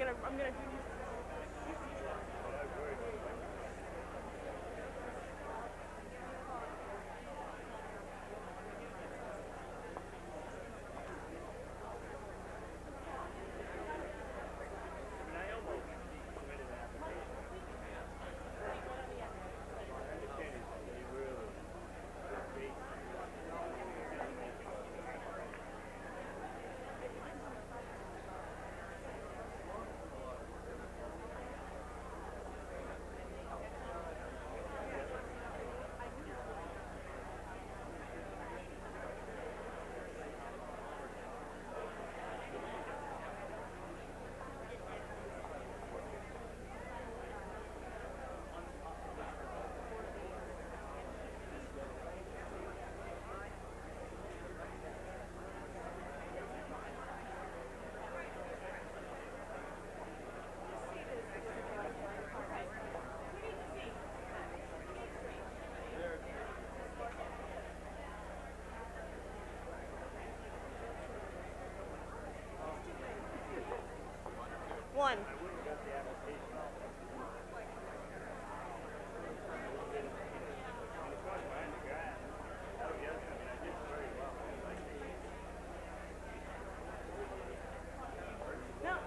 I'm gonna do this. One. No.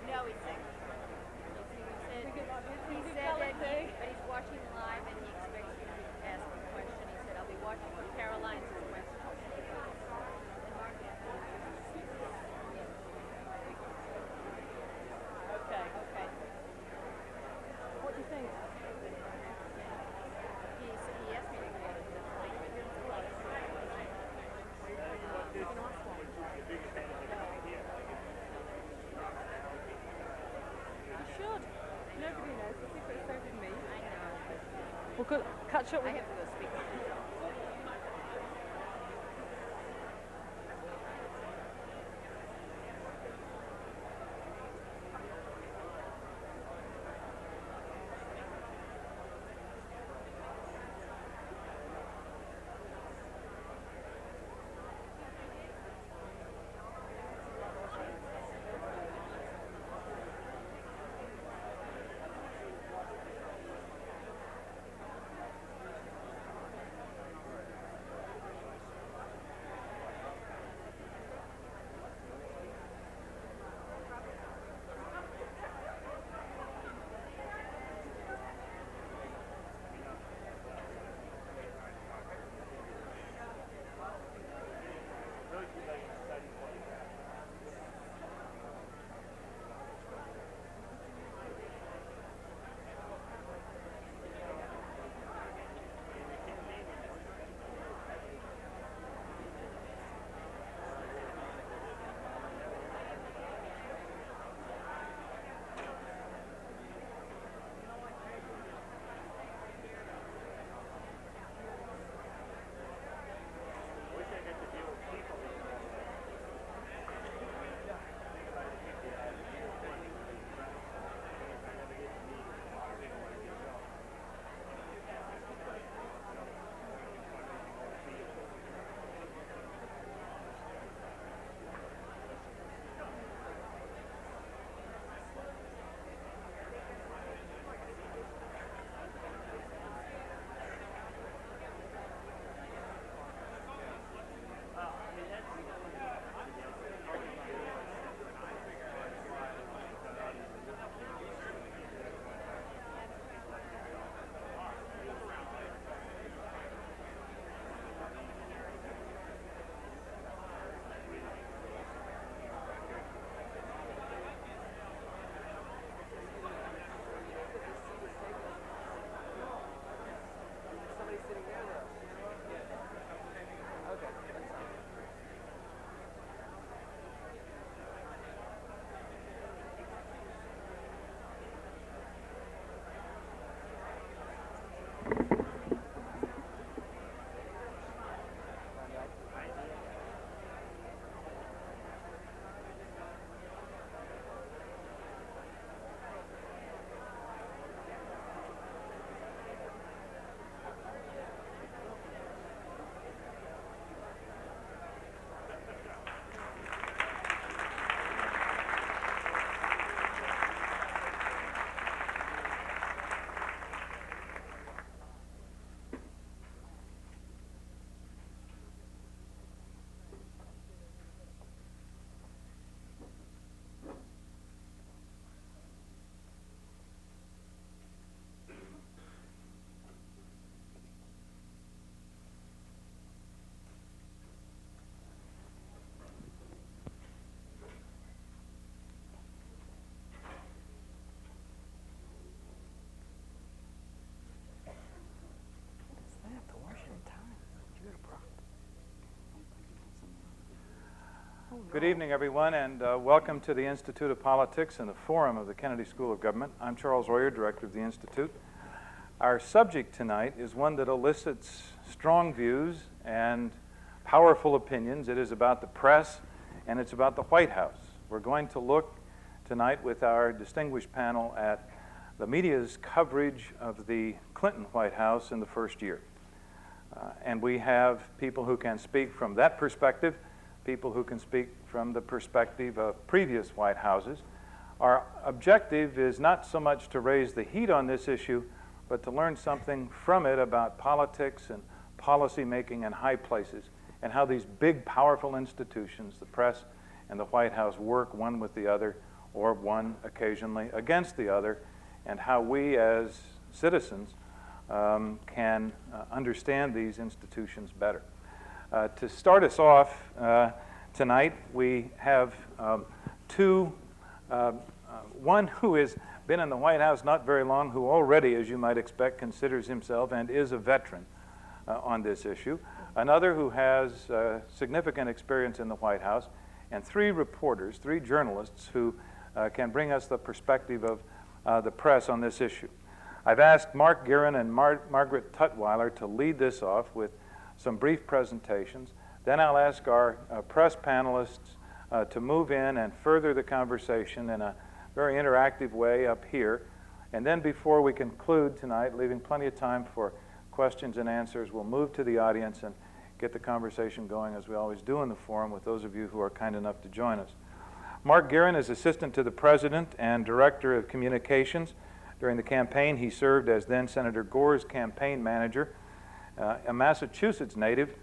No, he's sick. He said that but he's watching live and he expects you to ask him a question. He said, I'll be watching for Caroline's question. Okay, okay. What do you think? He asked me to go to the You should. Nobody knows. The secret's safe with me. I know. We'll catch up with I have to go speak with myself. Good evening, everyone, and welcome to the Institute of Politics and the Forum of the Kennedy School of Government. I'm Charles Royer, Director of the Institute. Our subject tonight is one that elicits strong views and powerful opinions. It is about the press, and it's about the White House. We're going to look tonight with our distinguished panel at the media's coverage of the Clinton White House in the first year. And we have people who can speak from that perspective, people who can speak from the perspective of previous White Houses. Our objective is not so much to raise the heat on this issue, but to learn something from it about politics and policy making in high places, and how these big, powerful institutions, the press and the White House, work one with the other, or one occasionally against the other, and how we as citizens can understand these institutions better. To start us off tonight, we have one who has been in the White House not very long, who already, as you might expect, considers himself and is a veteran on this issue. Another who has significant experience in the White House, and three reporters, three journalists who can bring us the perspective of the press on this issue. I've asked Mark Gearan and Margaret Tutwiler to lead this off with some brief presentations. Then I'll ask our press panelists to move in and further the conversation in a very interactive way up here. And then before we conclude tonight, leaving plenty of time for questions and answers, we'll move to the audience and get the conversation going, as we always do in the forum, with those of you who are kind enough to join us. Mark Gearan is Assistant to the President and Director of Communications. During the campaign, he served as then Senator Gore's campaign manager. A Massachusetts native,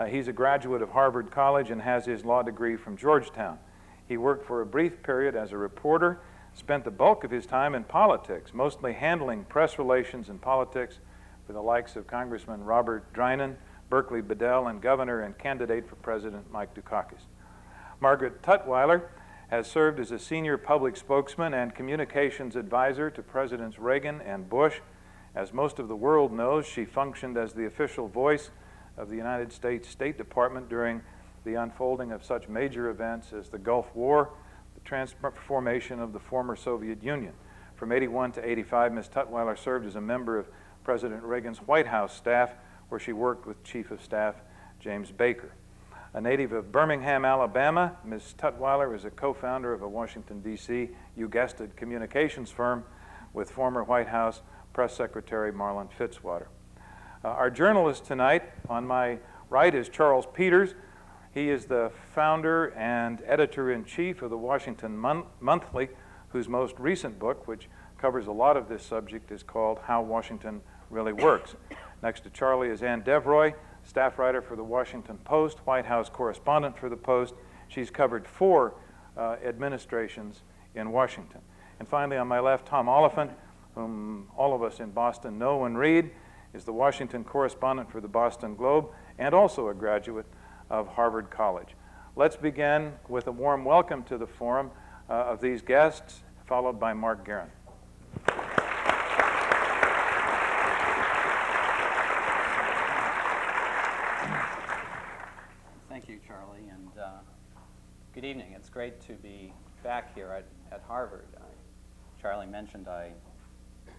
he's a graduate of Harvard College and has his law degree from Georgetown. He worked for a brief period as a reporter, spent the bulk of his time in politics, mostly handling press relations and politics for the likes of Congressman Robert Drinan, Berkeley Bedell, and Governor and candidate for President Mike Dukakis. Margaret Tutwiler has served as a senior public spokesman and communications advisor to Presidents Reagan and Bush. As most of the world knows, she functioned as the official voice of the United States State Department during the unfolding of such major events as the Gulf War, the transformation of the former Soviet Union. From '81 to '85, Ms. Tutwiler served as a member of President Reagan's White House staff, where she worked with Chief of Staff James Baker. A native of Birmingham, Alabama, Ms. Tutwiler is a co-founder of a Washington, D.C., you guessed it, communications firm with former White House Press Secretary Marlin Fitzwater. Our journalist tonight, on my right, is Charles Peters. He is the founder and editor-in-chief of the Washington Monthly, whose most recent book, which covers a lot of this subject, is called How Washington Really Works. Next to Charlie is Ann Devroy, staff writer for the Washington Post, White House correspondent for the Post. She's covered 4 administrations in Washington. And finally, on my left, Tom Oliphant, whom all of us in Boston know and read, is the Washington correspondent for the Boston Globe and also a graduate of Harvard College. Let's begin with a warm welcome to the forum of these guests, followed by Mark Gearan. Thank you, Charlie, and good evening. It's great to be back here at Harvard. Charlie mentioned I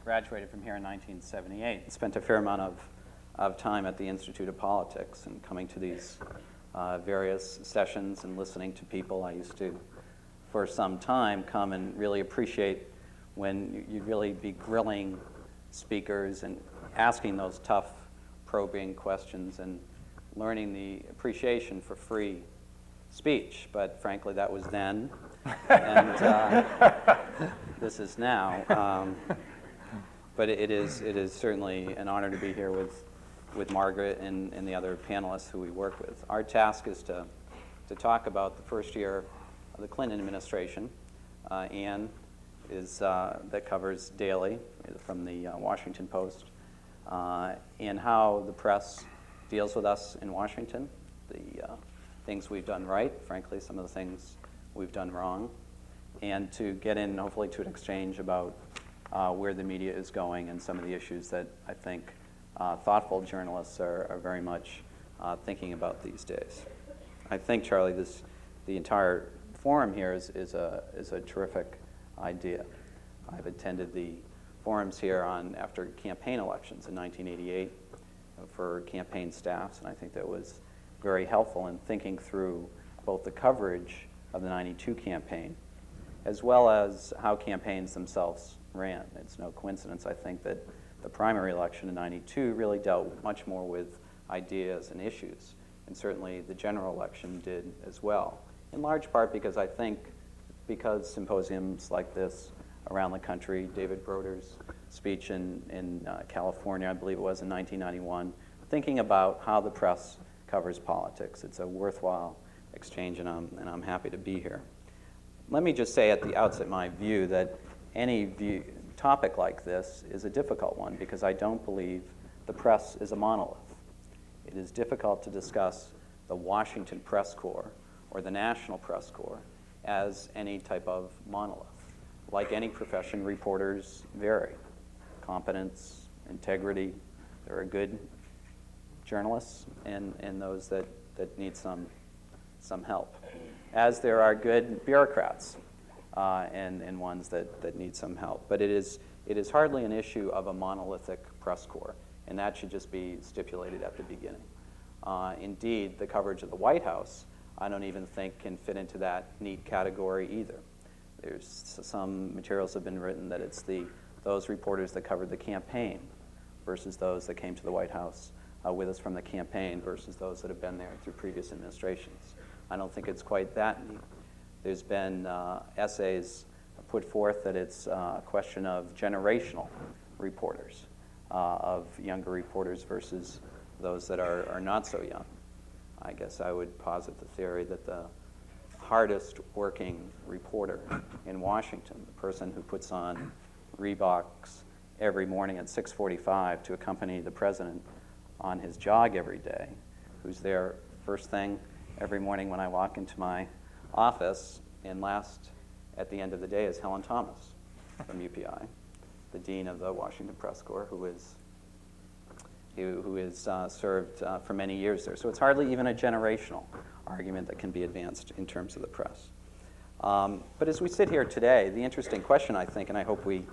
graduated from here in 1978 and spent a fair amount of time at the Institute of Politics and coming to these various sessions and listening to people. I used to, for some time, come and really appreciate when you'd really be grilling speakers and asking those tough, probing questions and learning the appreciation for free speech. But frankly, that was then, and this is now. But it is certainly an honor to be here with Margaret and the other panelists who we work with. Our task is to talk about the first year of the Clinton administration. Ann is that covers daily from the Washington Post, and how the press deals with us in Washington, the things we've done right, frankly, some of the things we've done wrong, and to get in, hopefully, to an exchange about where the media is going and some of the issues that I think thoughtful journalists are very much thinking about these days. I think, Charlie, this the entire forum here is a terrific idea. I've attended the forums here after campaign elections in 1988 for campaign staffs, and I think that was very helpful in thinking through both the coverage of the '92 campaign as well as how campaigns themselves ran. It's no coincidence, I think, that the primary election in '92 really dealt much more with ideas and issues, and certainly the general election did as well, in large part because I think because symposiums like this around the country, David Broder's speech in California, I believe it was in 1991, thinking about how the press covers politics. It's a worthwhile exchange, and I'm happy to be here. Let me just say at the outset my view that any topic like this is a difficult one because I don't believe the press is a monolith. It is difficult to discuss the Washington Press Corps or the National Press Corps as any type of monolith. Like any profession, reporters vary. Competence, integrity, there are good journalists and those that need some help. As there are good bureaucrats and ones that need some help. But it is hardly an issue of a monolithic press corps, and that should just be stipulated at the beginning. Indeed, the coverage of the White House, I don't even think can fit into that neat category either. There's some materials have been written that it's those reporters that covered the campaign versus those that came to the White House with us from the campaign versus those that have been there through previous administrations. I don't think it's quite that neat. There's been essays put forth that it's a question of generational reporters, of younger reporters versus those that are not so young. I guess I would posit the theory that the hardest working reporter in Washington, the person who puts on Reeboks every morning at 6:45 to accompany the president on his jog every day, who's there first thing every morning when I walk into my office, and last at the end of the day is Helen Thomas from UPI, the dean of the Washington Press Corps, who is served for many years there. So it's hardly even a generational argument that can be advanced in terms of the press. But as we sit here today, the interesting question, I think, and I hope we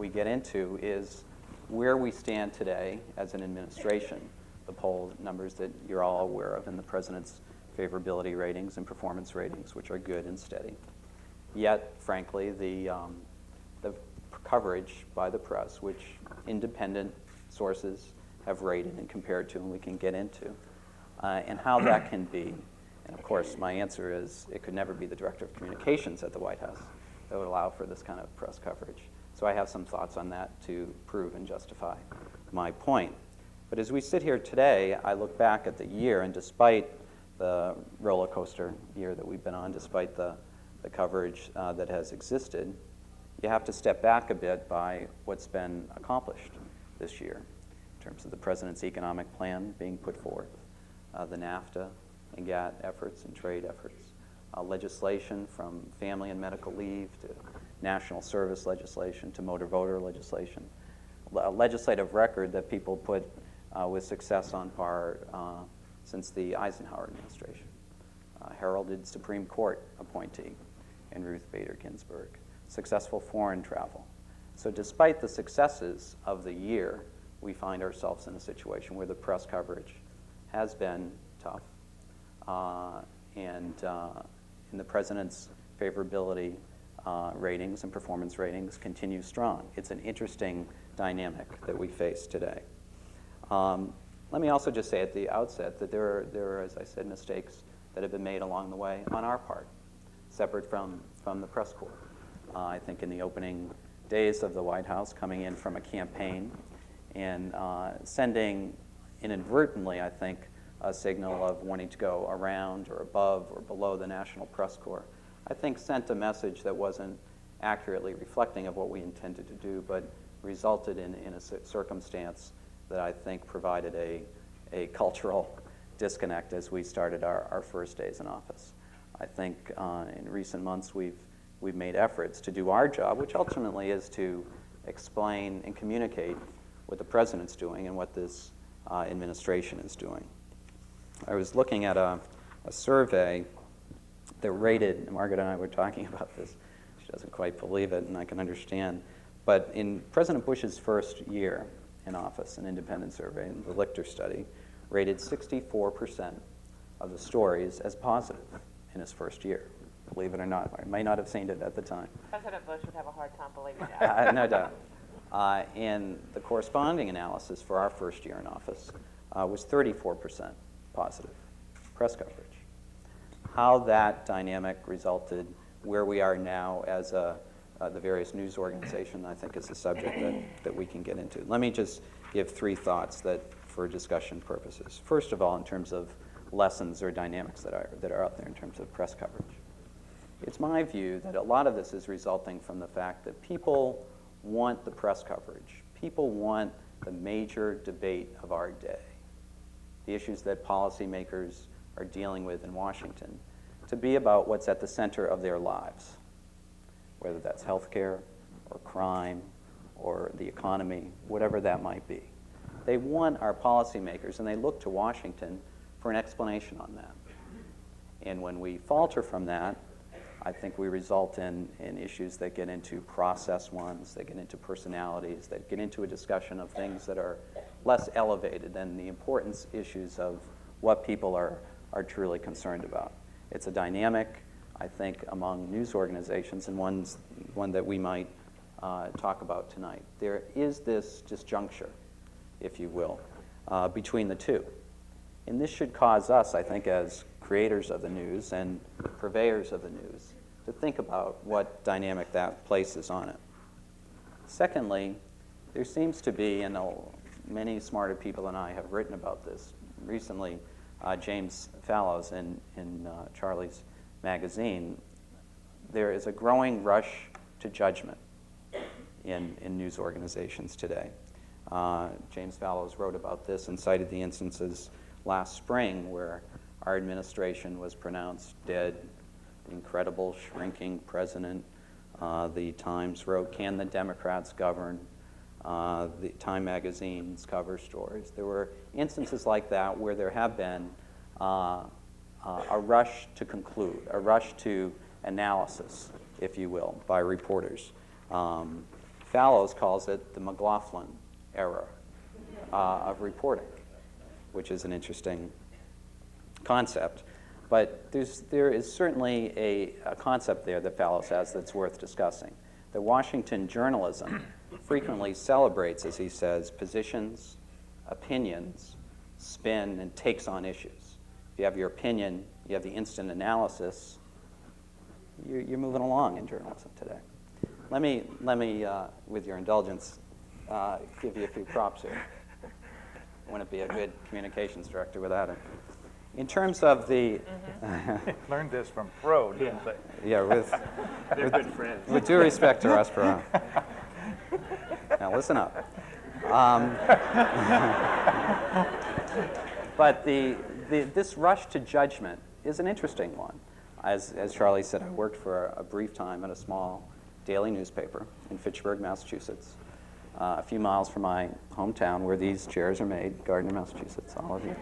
get into, is where we stand today as an administration. The poll numbers that you're all aware of, and the president's favorability ratings and performance ratings, which are good and steady. Yet, frankly, the coverage by the press, which independent sources have rated and compared to, and we can get into, and how that can be. And of course, my answer is it could never be the director of communications at the White House that would allow for this kind of press coverage. So I have some thoughts on that to prove and justify my point. But as we sit here today, I look back at the year, and despite the roller coaster year that we've been on, despite the coverage that has existed, you have to step back a bit by what's been accomplished this year in terms of the president's economic plan being put forth, the NAFTA and GATT efforts and trade efforts, legislation from family and medical leave to national service legislation to motor voter legislation, a legislative record that people put with success on par since the Eisenhower administration, heralded Supreme Court appointee in Ruth Bader Ginsburg, successful foreign travel. So despite the successes of the year, we find ourselves in a situation where the press coverage has been tough, and the president's favorability ratings and performance ratings continue strong. It's an interesting dynamic that we face today. Let me also just say at the outset that there are, as I said, mistakes that have been made along the way on our part, separate from the press corps. I think in the opening days of the White House, coming in from a campaign and sending inadvertently, I think, a signal of wanting to go around or above or below the National Press Corps, I think sent a message that wasn't accurately reflecting of what we intended to do, but resulted in a circumstance that I think provided a cultural disconnect as we started our first days in office. I think in recent months we've made efforts to do our job, which ultimately is to explain and communicate what the president's doing and what this administration is doing. I was looking at a survey they're rated, Margaret and I were talking about this, she doesn't quite believe it, and I can understand, but in President Bush's first year in office, an independent survey, the Lichter study, rated 64% of the stories as positive in his first year. Believe it or not. I may not have seen it at the time. President Bush would have a hard time believing that. No doubt. And the corresponding analysis for our first year in office was 34% positive press coverage. How that dynamic resulted where we are now as the various news organizations, I think, is a subject that we can get into. Let me just give 3 thoughts that for discussion purposes. First of all, in terms of lessons or dynamics that are out there in terms of press coverage. It's my view that a lot of this is resulting from the fact that people want the press coverage. People want the major debate of our day, the issues that policymakers are dealing with in Washington, to be about what's at the center of their lives, whether that's healthcare or crime or the economy, whatever that might be. They want our policymakers, and they look to Washington for an explanation on that. And when we falter from that, I think we result in issues that get into process ones, that get into personalities, that get into a discussion of things that are less elevated than the importance issues of what people are truly concerned about. It's a dynamic, I think, among news organizations, and one that we might talk about tonight. There is this disjuncture, if you will, between the two. And this should cause us, I think, as creators of the news and purveyors of the news, to think about what dynamic that places on it. Secondly, there seems to be, and many smarter people than I have written about this recently, James Fallows in Charlie's magazine, there is a growing rush to judgment in news organizations today. James Fallows wrote about this and cited the instances last spring where our administration was pronounced dead, the incredible shrinking president. The Times wrote, "Can the Democrats govern?" The Time magazine's cover stories. There were instances like that where there have been a rush to conclude, a rush to analysis, if you will, by reporters. Fallows calls it the McLaughlin era of reporting, which is an interesting concept. But there is certainly a concept there that Fallows has that's worth discussing. The Washington journalism frequently celebrates, as he says, positions, opinions, spin, and takes on issues. If you have your opinion, you have the instant analysis, you're moving along in journalism today. Let me, with your indulgence, give you a few props here. Wouldn't be a good communications director without it. In terms of the... Learned this from Pro, didn't they? Yeah, They're good friends. with due respect to Ross Perot. Now listen up. But this rush to judgment is an interesting one. As Charlie said, I worked for a brief time at a small daily newspaper in Fitchburg, Massachusetts, a few miles from my hometown where these chairs are made, Gardner, Massachusetts. All of you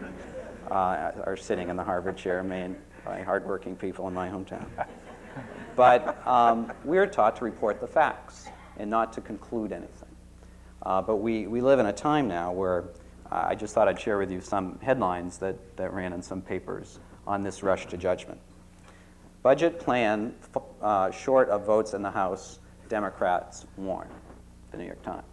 are sitting in the Harvard chair made by hardworking people in my hometown. But we're taught to report the facts and not to conclude anything. But we live in a time now where I just thought I'd share with you some headlines that ran in some papers on this rush to judgment. Budget plan short of votes in the House, Democrats warn, the New York Times.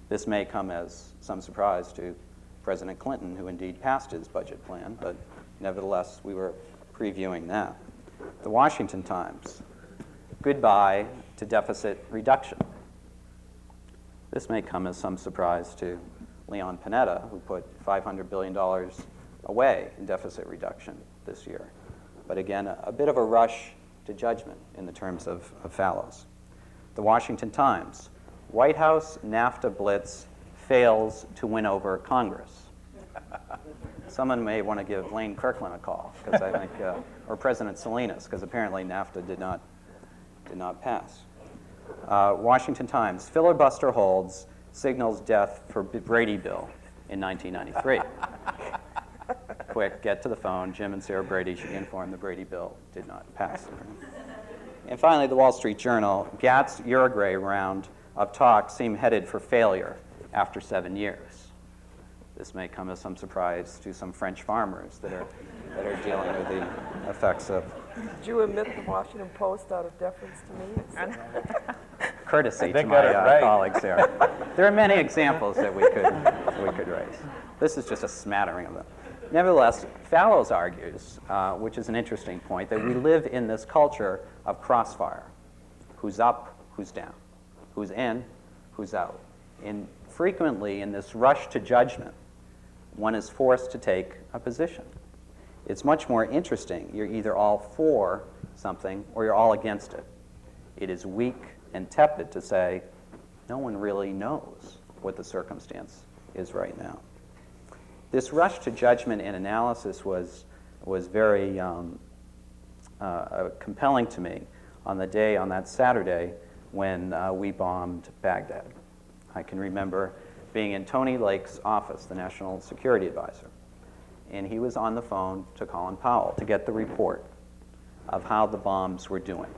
This may come as some surprise to President Clinton, who indeed passed his budget plan, but nevertheless, we were previewing that. The Washington Times, goodbye to deficit reduction. This may come as some surprise to Leon Panetta, who put $500 billion away in deficit reduction this year. But again, a bit of a rush to judgment in the terms of Fallows. The Washington Times, White House NAFTA blitz fails to win over Congress. Someone may want to give Lane Kirkland a call, because I think, or President Salinas, because apparently NAFTA did not pass. Washington Times, filibuster holds, signals death for Brady Bill in 1993. quick, get to the phone. Jim and Sarah Brady should be informed the Brady bill did not pass. And finally, the Wall Street Journal, GATT's Uruguay round of talks seem headed for failure after 7 years. This may come as some surprise to some French farmers that are dealing with the effects of Did you omit the Washington Post out of deference to me? courtesy to think my got it right. colleagues there. There are many examples that we could raise. This is just a smattering of them. Nevertheless, Fallows argues, which is an interesting point, that we live in this culture of crossfire. Who's up, who's down, who's in, who's out. And frequently in this rush to judgment, one is forced to take a position. It's much more interesting. You're either all for something or you're all against it. It is weak and tepid to say, no one really knows what the circumstance is right now. This rush to judgment and analysis was very compelling to me on that Saturday when we bombed Baghdad. I can remember being in Tony Lake's office, the National Security Advisor, and he was on the phone to Colin Powell to get the report of how the bombs were doing.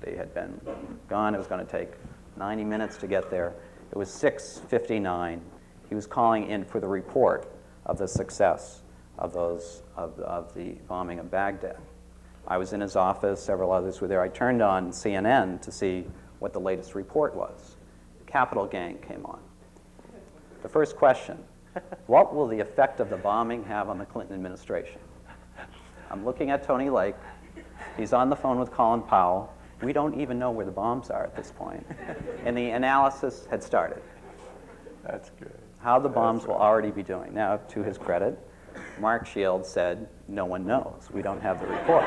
They had been gone. It was going to take 90 minutes to get there. It was 6:59. He was calling in for the report of the success of the bombing of Baghdad. I was in his office. Several others were there. I turned on CNN to see what the latest report was. The Capitol gang came on. The first question, what will the effect of the bombing have on the Clinton administration? I'm looking at Tony Lake. He's on the phone with Colin Powell. We don't even know where the bombs are at this point. And the analysis had started. That's good. How the bombs will already be doing. Now, to his credit, Mark Shields said, no one knows. We don't have the report.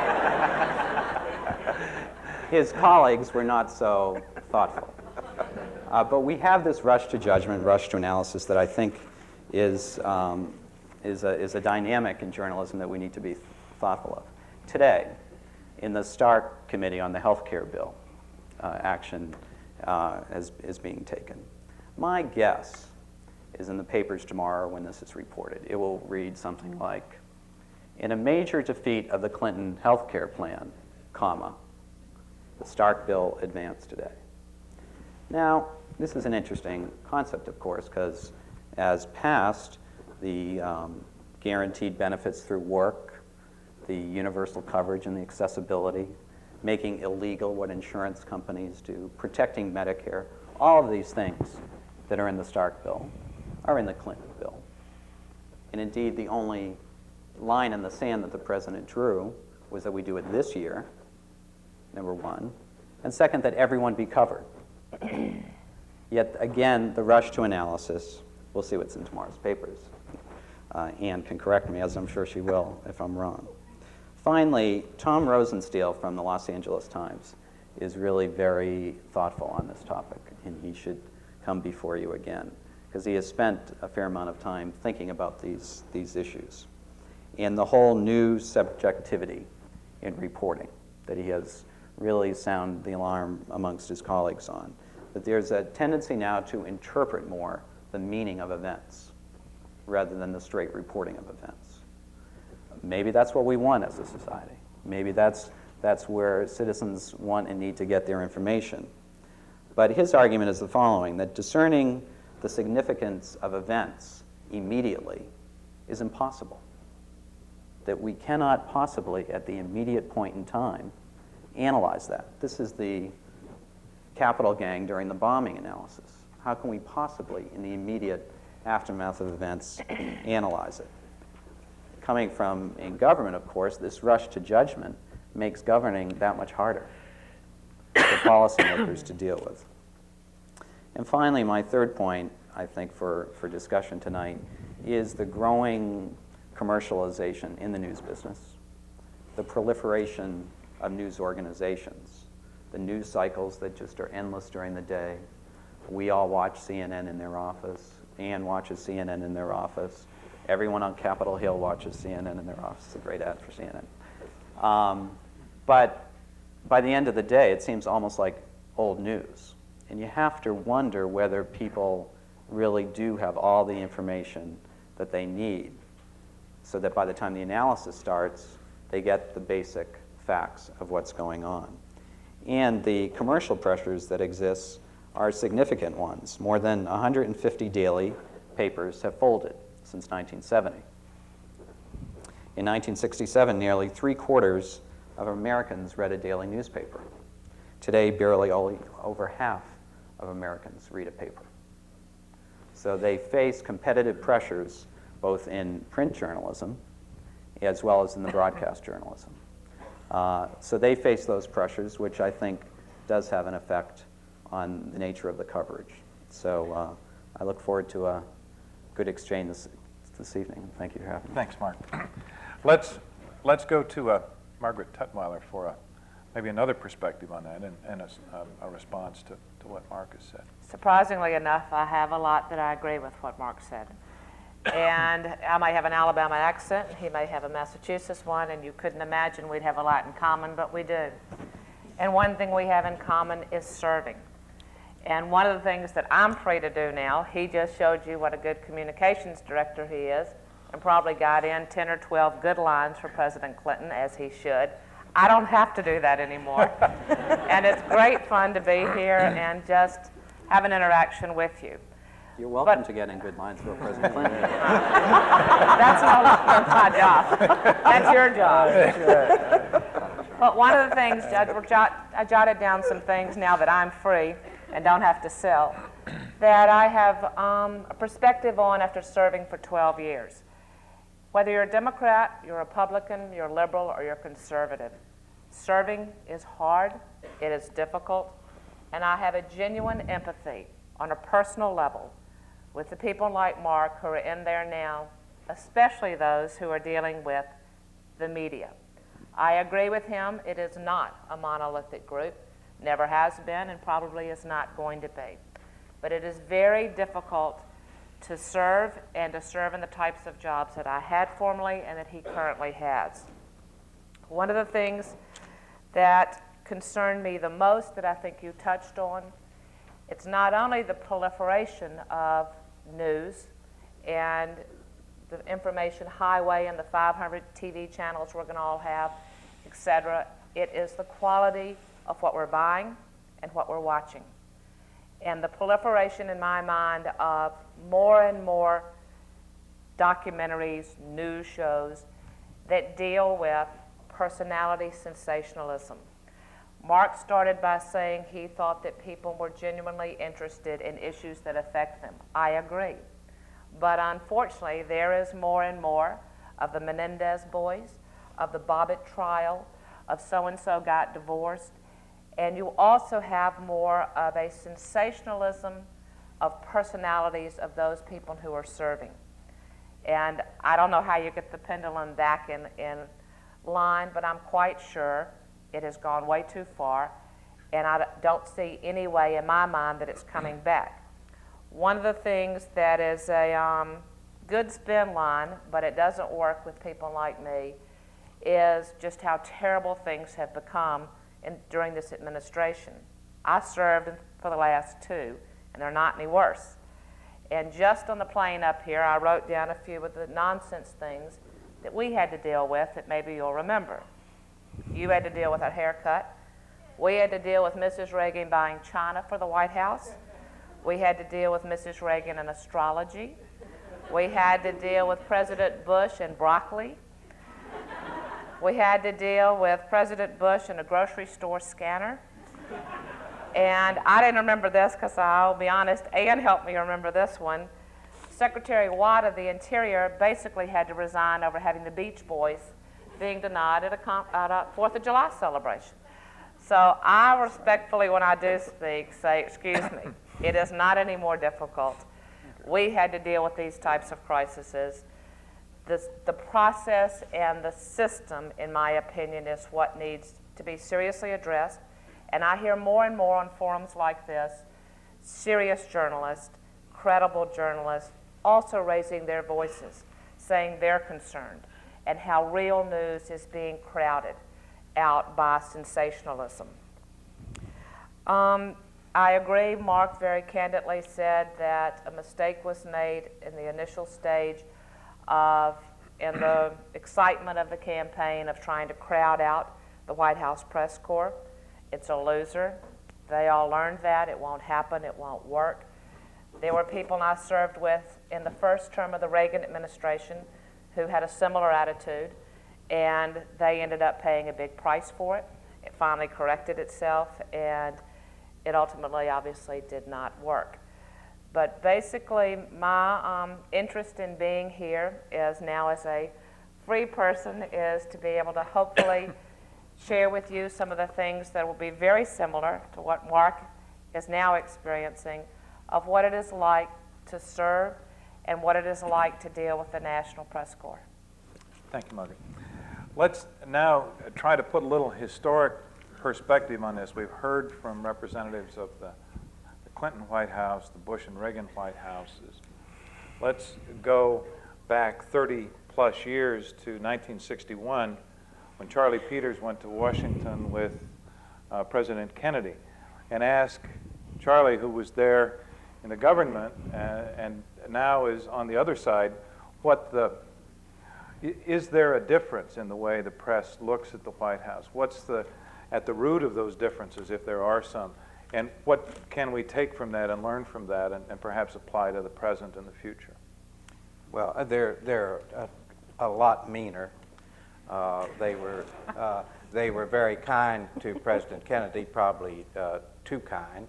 His colleagues were not so thoughtful. But we have this rush to judgment, rush to analysis that I think is a dynamic in journalism that we need to be thoughtful of. Today, in the Stark Committee on the Health Care Bill, action is being taken. My guess is in the papers tomorrow when this is reported. It will read something like, in a major defeat of the Clinton health care plan, comma, the Stark bill advanced today. Now, this is an interesting concept, of course, because as passed, the guaranteed benefits through work, the universal coverage and the accessibility, making illegal what insurance companies do, protecting Medicare, all of these things that are in the Stark bill are in the Clinton bill. And indeed, the only line in the sand that the president drew was that we do it this year, number one, and second, that everyone be covered. Yet again, the rush to analysis, we'll see what's in tomorrow's papers. Anne can correct me, as I'm sure she will, if I'm wrong. Finally, Tom Rosenstiel from the Los Angeles Times is really very thoughtful on this topic, and he should come before you again, because he has spent a fair amount of time thinking about these issues. And the whole new subjectivity in reporting that he has really sounded the alarm amongst his colleagues on. That there's a tendency now to interpret more the meaning of events rather than the straight reporting of events. Maybe that's what we want as a society. Maybe that's where citizens want and need to get their information. But his argument is the following, that discerning the significance of events immediately is impossible. That we cannot possibly, at the immediate point in time, analyze that. This is the Capitol gang during the bombing analysis. How can we possibly, in the immediate aftermath of events, analyze it? Coming from in government, of course, this rush to judgment makes governing that much harder for policymakers to deal with. And finally, my third point, I think, for discussion tonight is the growing commercialization in the news business, the proliferation of news organizations, the news cycles that just are endless during the day. We all watch CNN in their office. Ann watches CNN in their office. Everyone on Capitol Hill watches CNN in their office. It's a great ad for CNN. But by the end of the day, it seems almost like old news. And you have to wonder whether people really do have all the information that they need so that by the time the analysis starts, they get the basic facts of what's going on. And the commercial pressures that exist are significant ones. More than 150 daily papers have folded since 1970. In 1967, nearly 3/4 of Americans read a daily newspaper. Today, barely only over half of Americans read a paper. So they face competitive pressures both in print journalism as well as in the broadcast journalism. So they face those pressures, which I think does have an effect on the nature of the coverage. So I look forward to a good exchange this evening. Thank you for having me. Thanks, Mark. Let's go to Margaret Tutwiler for maybe another perspective on that and a response to what Mark has said. Surprisingly enough, I have a lot that I agree with what Mark said. And I may have an Alabama accent, he may have a Massachusetts one, and you couldn't imagine we'd have a lot in common, but we do. And one thing we have in common is serving. And one of the things that I'm free to do now, he just showed you what a good communications director he is, and probably got in 10 or 12 good lines for President Clinton, as he should. I don't have to do that anymore. And it's great fun to be here and just have an interaction with you. You're welcome to get in good lines for President Clinton. That's not my job. That's your job. But one of the things, I jotted down some things now that I'm free and don't have to sell, that I have a perspective on after serving for 12 years. Whether you're a Democrat, you're a Republican, you're liberal, or you're conservative, serving is hard, it is difficult, and I have a genuine empathy on a personal level with the people like Mark who are in there now, especially those who are dealing with the media. I agree with him, it is not a monolithic group, never has been and probably is not going to be. But it is very difficult to serve and to serve in the types of jobs that I had formerly and that he currently has. One of the things that concerned me the most that I think you touched on, it's not only the proliferation of news and the information highway and the 500 TV channels we're going to all have, etc. It is the quality of what we're buying and what we're watching. And the proliferation in my mind of more and more documentaries, news shows that deal with personality sensationalism. Mark started by saying he thought that people were genuinely interested in issues that affect them. I agree. But unfortunately, there is more and more of the Menendez boys, of the Bobbitt trial, of so-and-so got divorced, and you also have more of a sensationalism of personalities of those people who are serving. And I don't know how you get the pendulum back in line, but I'm quite sure it has gone way too far, and I don't see any way in my mind that it's coming back. One of the things that is a good spin line, but it doesn't work with people like me, is just how terrible things have become during this administration. I served for the last 2, and they're not any worse. And just on the plane up here, I wrote down a few of the nonsense things that we had to deal with that maybe you'll remember. You had to deal with a haircut. We had to deal with Mrs. Reagan buying china for the White House. We had to deal with Mrs. Reagan and astrology. We had to deal with President Bush and broccoli. We had to deal with President Bush and a grocery store scanner. And I didn't remember this because I'll be honest, Ann helped me remember this one. Secretary Watt of the Interior basically had to resign over having the Beach Boys being denied at a 4th of July celebration. So I respectfully, when I do speak, say, excuse me, it is not any more difficult. We had to deal with these types of crises. The process and the system, in my opinion, is what needs to be seriously addressed. And I hear more and more on forums like this, serious journalists, credible journalists, also raising their voices, saying they're concerned, and how real news is being crowded out by sensationalism. I agree, Mark very candidly said that a mistake was made in the initial stage of in the excitement of the campaign of trying to crowd out the White House press corps. It's a loser. They all learned that. It won't happen. It won't work. There were people I served with in the first term of the Reagan administration who had a similar attitude, and they ended up paying a big price for it. It finally corrected itself, and it ultimately obviously did not work. But basically, my interest in being here is now as a free person is to be able to hopefully share with you some of the things that will be very similar to what Mark is now experiencing of what it is like to serve and what it is like to deal with the National Press Corps. Thank you, Margaret. Let's now try to put a little historic perspective on this. We've heard from representatives of the Clinton White House, the Bush and Reagan White Houses. Let's go back 30 plus years to 1961 when Charlie Peters went to Washington with President Kennedy and ask Charlie, who was there in the government and now is on the other side, is there a difference in the way the press looks at the White House? What's at the root of those differences, if there are some? And what can we take from that and learn from that and perhaps apply to the present and the future? Well, they're a lot meaner. They were very kind to President Kennedy, probably too kind,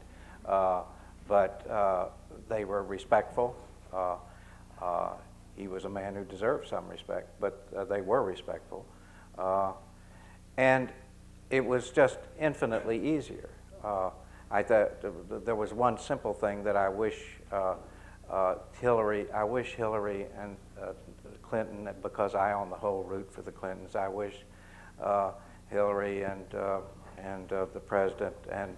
but they were respectful. He was a man who deserved some respect, but they were respectful. And it was just infinitely easier. I thought there was one simple thing that I wish Hillary and Clinton, because I on the whole root for the Clintons, I wish Hillary and the president and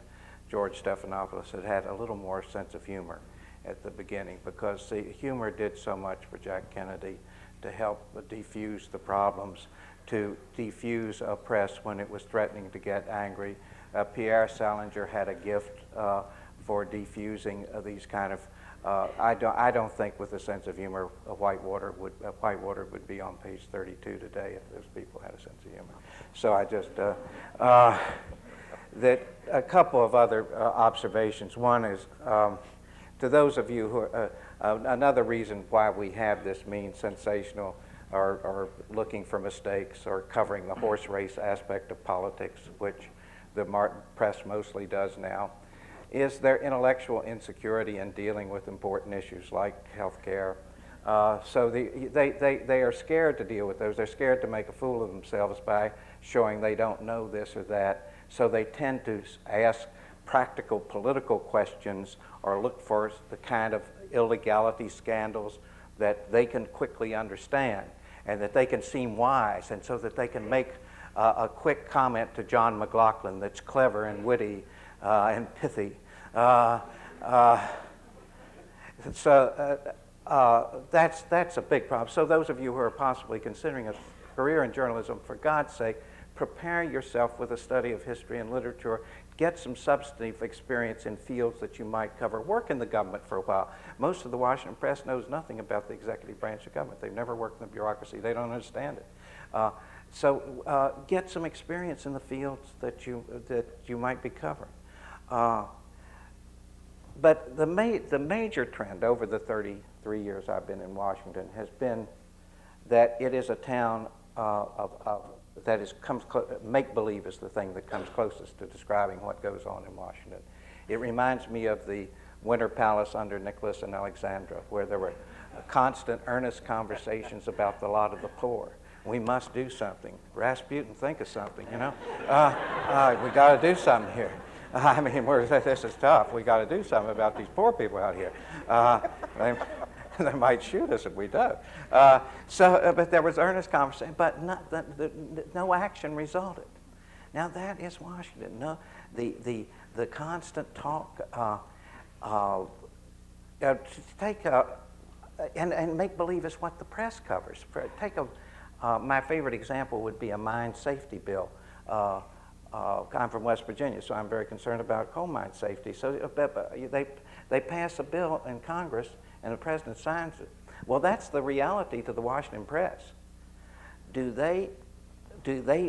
George Stephanopoulos had a little more sense of humor at the beginning, because the humor did so much for Jack Kennedy to help defuse the problems, to defuse a press when it was threatening to get angry. Pierre Salinger had a gift for defusing these kind of. I don't think with a sense of humor, Whitewater would be on page 32 today if those people had a sense of humor. So I just that a couple of other observations. One is to those of you who another reason why we have this mean sensational or looking for mistakes or covering the horse race aspect of politics, which the press mostly does now, is their intellectual insecurity in dealing with important issues like health care. So they are scared to deal with those. They're scared to make a fool of themselves by showing they don't know this or that. So they tend to ask practical political questions or look for the kind of illegality scandals that they can quickly understand and that they can seem wise, and so that they can make a quick comment to John McLaughlin that's clever and witty and pithy. So that's a big problem. So those of you who are possibly considering a career in journalism, for God's sake, prepare yourself with a study of history and literature. Get some substantive experience in fields that you might cover. Work in the government for a while. Most of the Washington press knows nothing about the executive branch of government. They've never worked in the bureaucracy. They don't understand it. So get some experience in the fields that you might be covering. But the major trend over the 33 years I've been in Washington has been that it is a town make-believe is the thing that comes closest to describing what goes on in Washington. It reminds me of the Winter Palace under Nicholas and Alexandra, where there were constant, earnest conversations about the lot of the poor. We must do something. Rasputin, think of something, you know? We got to do something here. I mean, this is tough. We got to do something about these poor people out here. They might shoot us if we don't. But there was earnest conversation, but no action resulted. Now that is Washington. No, the constant talk. Take and make believe is what the press covers. My favorite example would be a mine safety bill. I'm from West Virginia, so I'm very concerned about coal mine safety. So they pass a bill in Congress, and the president signs it. Well, that's the reality to the Washington press. do they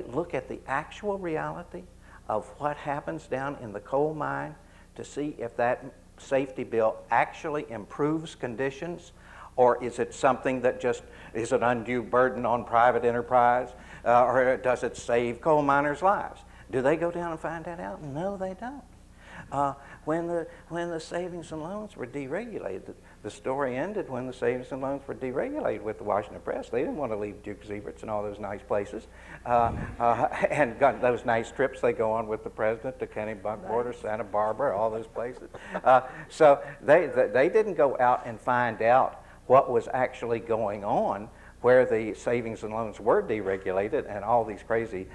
look at the actual reality of what happens down in the coal mine to see if that safety bill actually improves conditions, or is it something that just is an undue burden on private enterprise, or does it save coal miners' lives? Do they go down and find that out? No, they don't. When the savings and loans were deregulated, the story ended when the savings and loans were deregulated with the Washington Press. They didn't want to leave Duke Zeberts and all those nice places, and got those nice trips they go on with the president to Kennebunkport or Santa Barbara, all those places. So they didn't go out and find out what was actually going on where the savings and loans were deregulated and all these crazy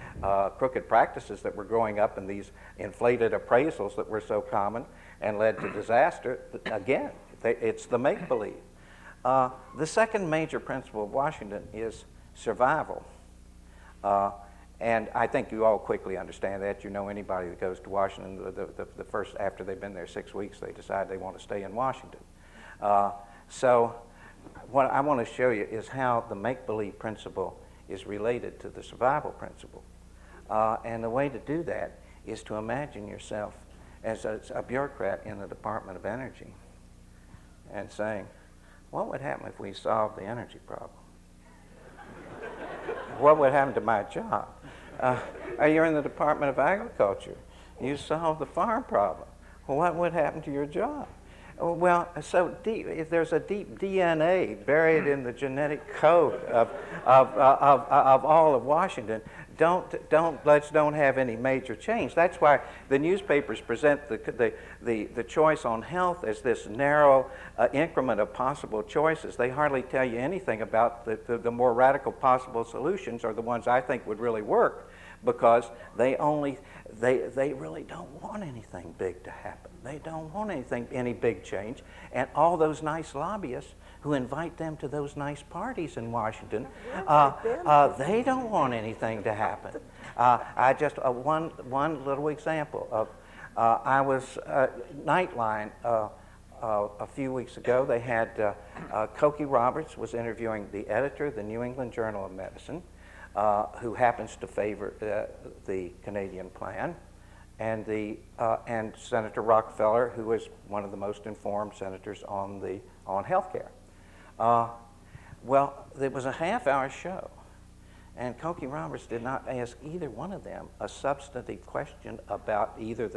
crooked practices that were growing up and these inflated appraisals that were so common and led to disaster. Again, it's the make-believe. The second major principle of Washington is survival. And I think you all quickly understand that. You know, anybody that goes to Washington, the first, after they've been there 6 weeks, they decide they want to stay in Washington. So what I want to show you is how the make-believe principle is related to the survival principle. And the way to do that is to imagine yourself as a bureaucrat in the Department of Energy and saying, what would happen if we solved the energy problem? What would happen to my job? You're in the Department of Agriculture. You solved the farm problem. Well, what would happen to your job? Well, so deep, if there's a deep DNA buried in the genetic code of all of Washington, let's don't have any major change. That's why the newspapers present the choice on health as this narrow increment of possible choices. They hardly tell you anything about the more radical possible solutions, or the ones I think would really work, because they really don't want anything big to happen. They don't want any big change. And all those nice lobbyists who invite them to those nice parties in Washington, they don't want anything to happen. I just, one little example of, I was, Nightline, a few weeks ago, they had, Cokie Roberts was interviewing the editor of the New England Journal of Medicine, who happens to favor the Canadian plan, and Senator Rockefeller, who is one of the most informed senators on health care. Well, it was a half-hour show, and Cokie Roberts did not ask either one of them a substantive question about either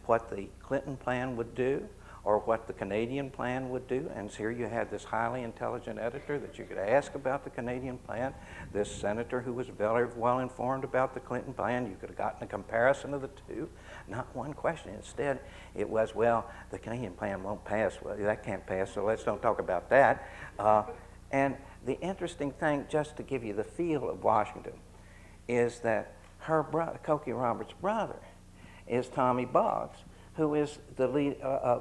what the Clinton plan would do or what the Canadian plan would do. And here you had this highly intelligent editor that you could ask about the Canadian plan, this senator who was very well informed about the Clinton plan. You could have gotten a comparison of the two. Not one question. Instead, it was, well, the Canadian plan won't pass. Well, that can't pass, so let's don't talk about that. And the interesting thing, just to give you the feel of Washington, is that her brother, Cokie Roberts' brother, is Tommy Boggs, who is the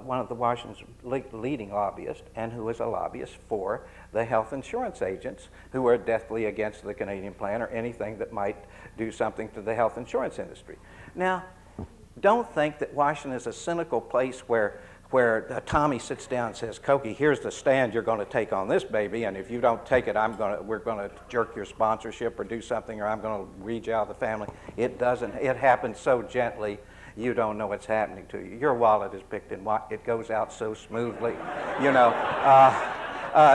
one of the Washington's leading lobbyists, and who is a lobbyist for the health insurance agents who are deathly against the Canadian plan or anything that might do something to the health insurance industry. Now, don't think that Washington is a cynical place where Tommy sits down and says, Cokie, here's the stand you're going to take on this baby, and if you don't take it, we're going to jerk your sponsorship or do something, or I'm going to read you out of the family. It doesn't. It happens so gently, you don't know what's happening to you. Your wallet is picked and it goes out so smoothly, you know.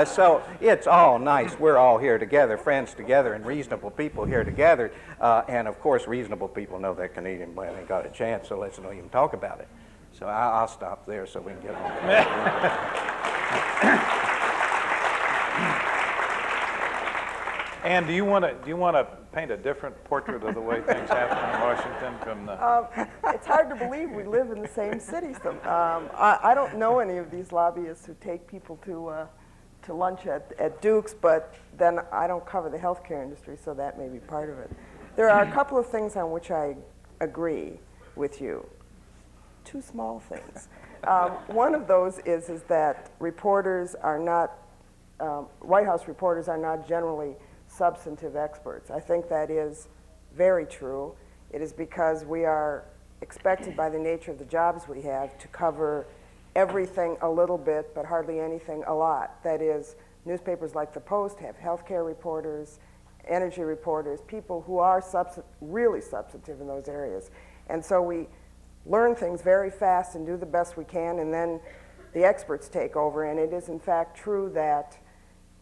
So it's all nice. We're all here together, friends together, and reasonable people here together. And of course, reasonable people know that Canadian plan ain't got a chance, so let's not even talk about it. So I'll stop there so we can get on with it. Ann, do you want to paint a different portrait of the way things happen in Washington from the... It's hard to believe we live in the same city. I don't know any of these lobbyists who take people to lunch at Duke's, but then I don't cover the healthcare industry, so that may be part of it. There are a couple of things on which I agree with you. Two small things. One of those is that reporters are not, White House reporters are not generally substantive experts. I think that is very true. It is because we are expected by the nature of the jobs we have to cover everything a little bit, but hardly anything a lot. That is, newspapers like the Post have healthcare reporters, energy reporters, people who are really substantive in those areas. And so we learn things very fast and do the best we can, and then the experts take over. And it is in fact true that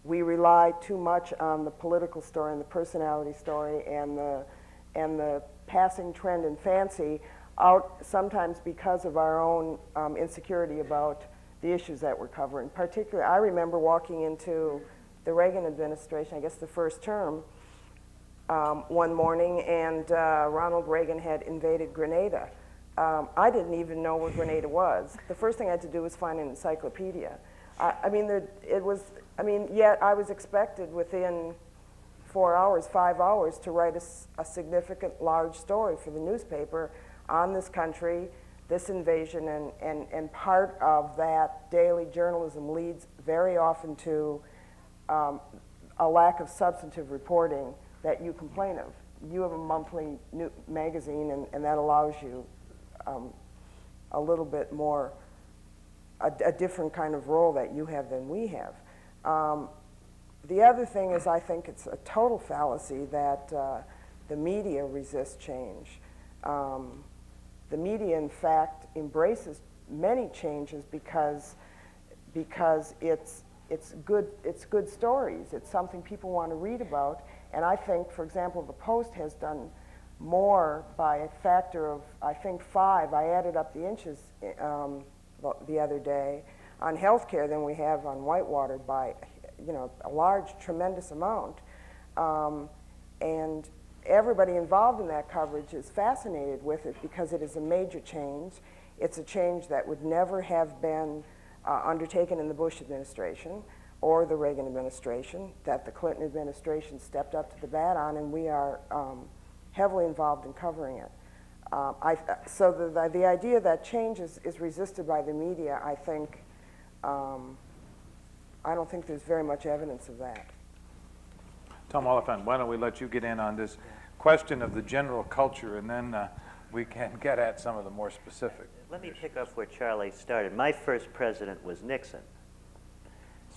we rely too much on the political story and the personality story and the passing trend and fancy out sometimes because of our own insecurity about the issues that we're covering. Particularly, I remember walking into the Reagan administration, I guess the first term, one morning, and Ronald Reagan had invaded Grenada. I didn't even know where Grenada was. The first thing I had to do was find an encyclopedia. Yet I was expected within 4 hours, 5 hours, to write a significant, large story for the newspaper on this country, this invasion, and part of that daily journalism leads very often to a lack of substantive reporting that you complain of. You have a monthly magazine, and that allows you a little bit more, a different kind of role that you have than we have. The other thing is, I think it's a total fallacy that the media resists change. The media, in fact, embraces many changes because it's good stories. It's something people want to read about. And I think, for example, the Post has done more by a factor of, I think, 5. I added up the inches the other day on healthcare than we have on Whitewater by, a large, tremendous amount. And everybody involved in that coverage is fascinated with it because it is a major change. It's a change that would never have been undertaken in the Bush administration or the Reagan administration, that the Clinton administration stepped up to the bat on, and we are heavily involved in covering it. So the idea that change is resisted by the media, I think, I don't think there's very much evidence of that. Tom Oliphant, why don't we let you get in on this question of the general culture, and then we can get at some of the more specific. Let me pick up where Charlie started. My first president was Nixon.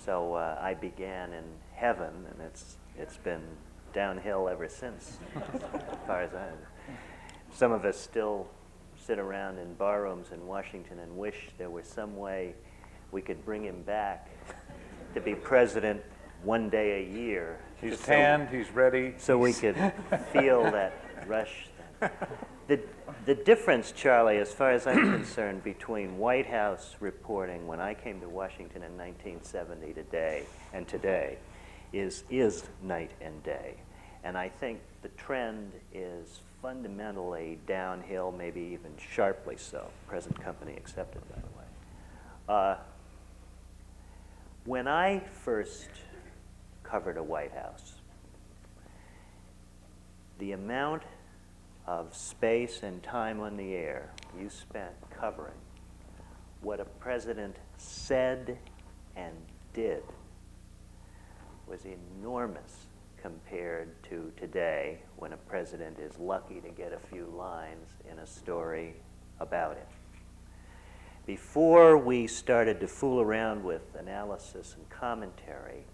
So I began in heaven, and it's been downhill ever since, as far as I know. Some of us still sit around in barrooms in Washington and wish there was some way we could bring him back to be president one day a year. He's tanned, he's ready. So we could feel that rush. The difference, Charlie, as far as I'm concerned, between White House reporting when I came to Washington in 1970 today is night and day. And I think the trend is fundamentally downhill, maybe even sharply so, present company accepted, by the way. When I first covered a White House, the amount of space and time on the air you spent covering what a president said and did was enormous compared to today, when a president is lucky to get a few lines in a story about him. Before we started to fool around with analysis and commentary,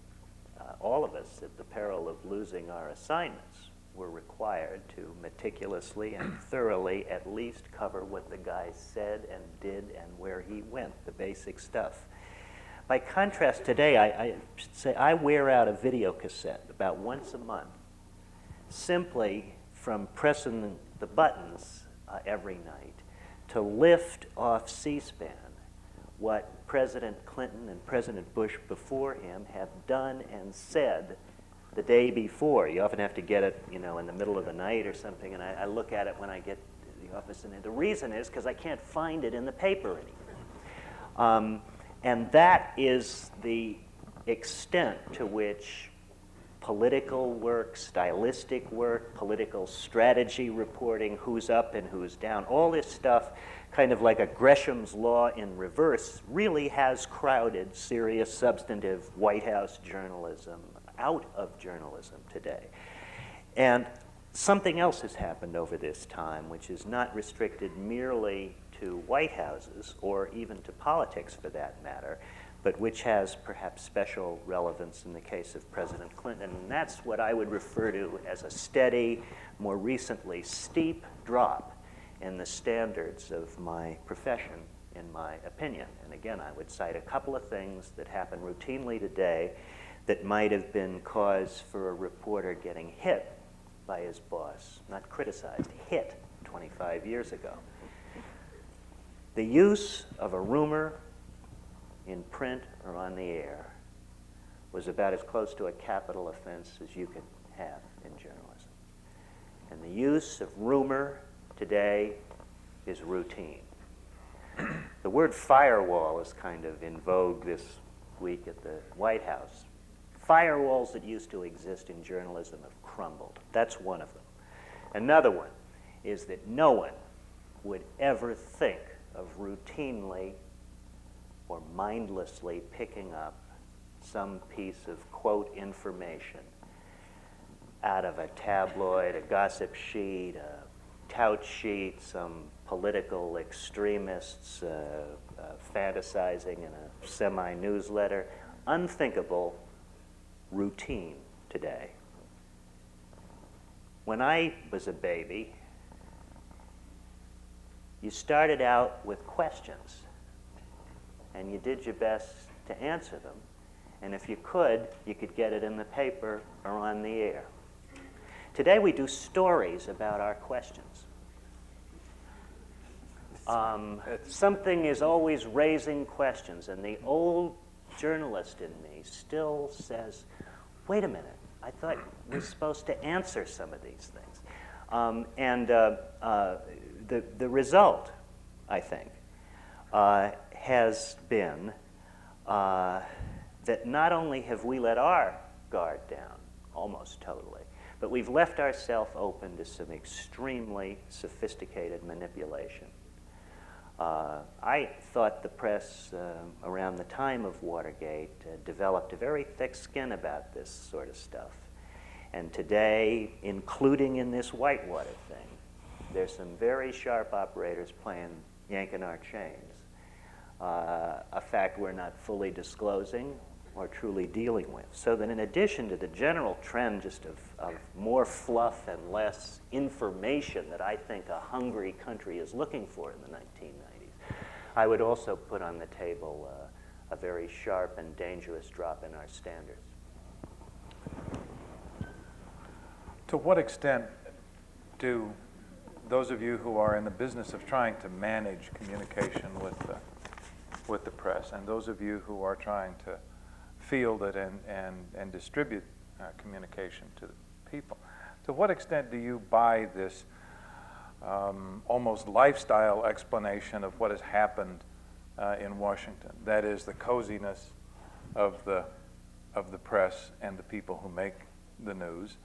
all of us, at the peril of losing our assignments, were required to meticulously and thoroughly at least cover what the guy said and did and where he went, the basic stuff. By contrast, today, I should say I wear out a video cassette about once a month, simply from pressing the buttons every night to lift off C-SPAN what President Clinton and President Bush before him have done and said the day before. You often have to get it, in the middle of the night or something, and I look at it when I get to the office, and the reason is because I can't find it in the paper anymore. And that is the extent to which political work, stylistic work, political strategy reporting, who's up and who's down, all this stuff, kind of like a Gresham's law in reverse, really has crowded serious, substantive White House journalism out of journalism today. And something else has happened over this time, which is not restricted merely to White Houses or even to politics for that matter. but which has perhaps special relevance in the case of President Clinton. And that's what I would refer to as a steady, more recently steep drop in the standards of my profession, in my opinion. And again, I would cite a couple of things that happen routinely today that might have been cause for a reporter getting hit by his boss, not criticized, hit 25 years ago. The use of a rumor in print or on the air was about as close to a capital offense as you could have in journalism. And the use of rumor today is routine. The word firewall is kind of in vogue this week at the White House. Firewalls that used to exist in journalism have crumbled. That's one of them. Another one is that no one would ever think of routinely or mindlessly picking up some piece of, quote, information out of a tabloid, a gossip sheet, a tout sheet, some political extremists fantasizing in a semi-newsletter. Unthinkable routine today. When I was a baby, you started out with questions, and you did your best to answer them. And if you could get it in the paper or on the air. Today we do stories about our questions. Something is always raising questions, and the old journalist in me still says, wait a minute, I thought we're supposed to answer some of these things. The result, I think, has been that not only have we let our guard down almost totally, but we've left ourselves open to some extremely sophisticated manipulation. I thought the press around the time of Watergate developed a very thick skin about this sort of stuff. And today, including in this Whitewater thing, there's some very sharp operators yanking our chains. A fact we're not fully disclosing or truly dealing with. So that in addition to the general trend just of more fluff and less information that I think a hungry country is looking for in the 1990s, I would also put on the table a very sharp and dangerous drop in our standards. To what extent do those of you who are in the business of trying to manage communication with the press, and those of you who are trying to field it and distribute communication to the people, to what extent do you buy this almost lifestyle explanation of what has happened in Washington? That is the coziness of the press and the people who make the news.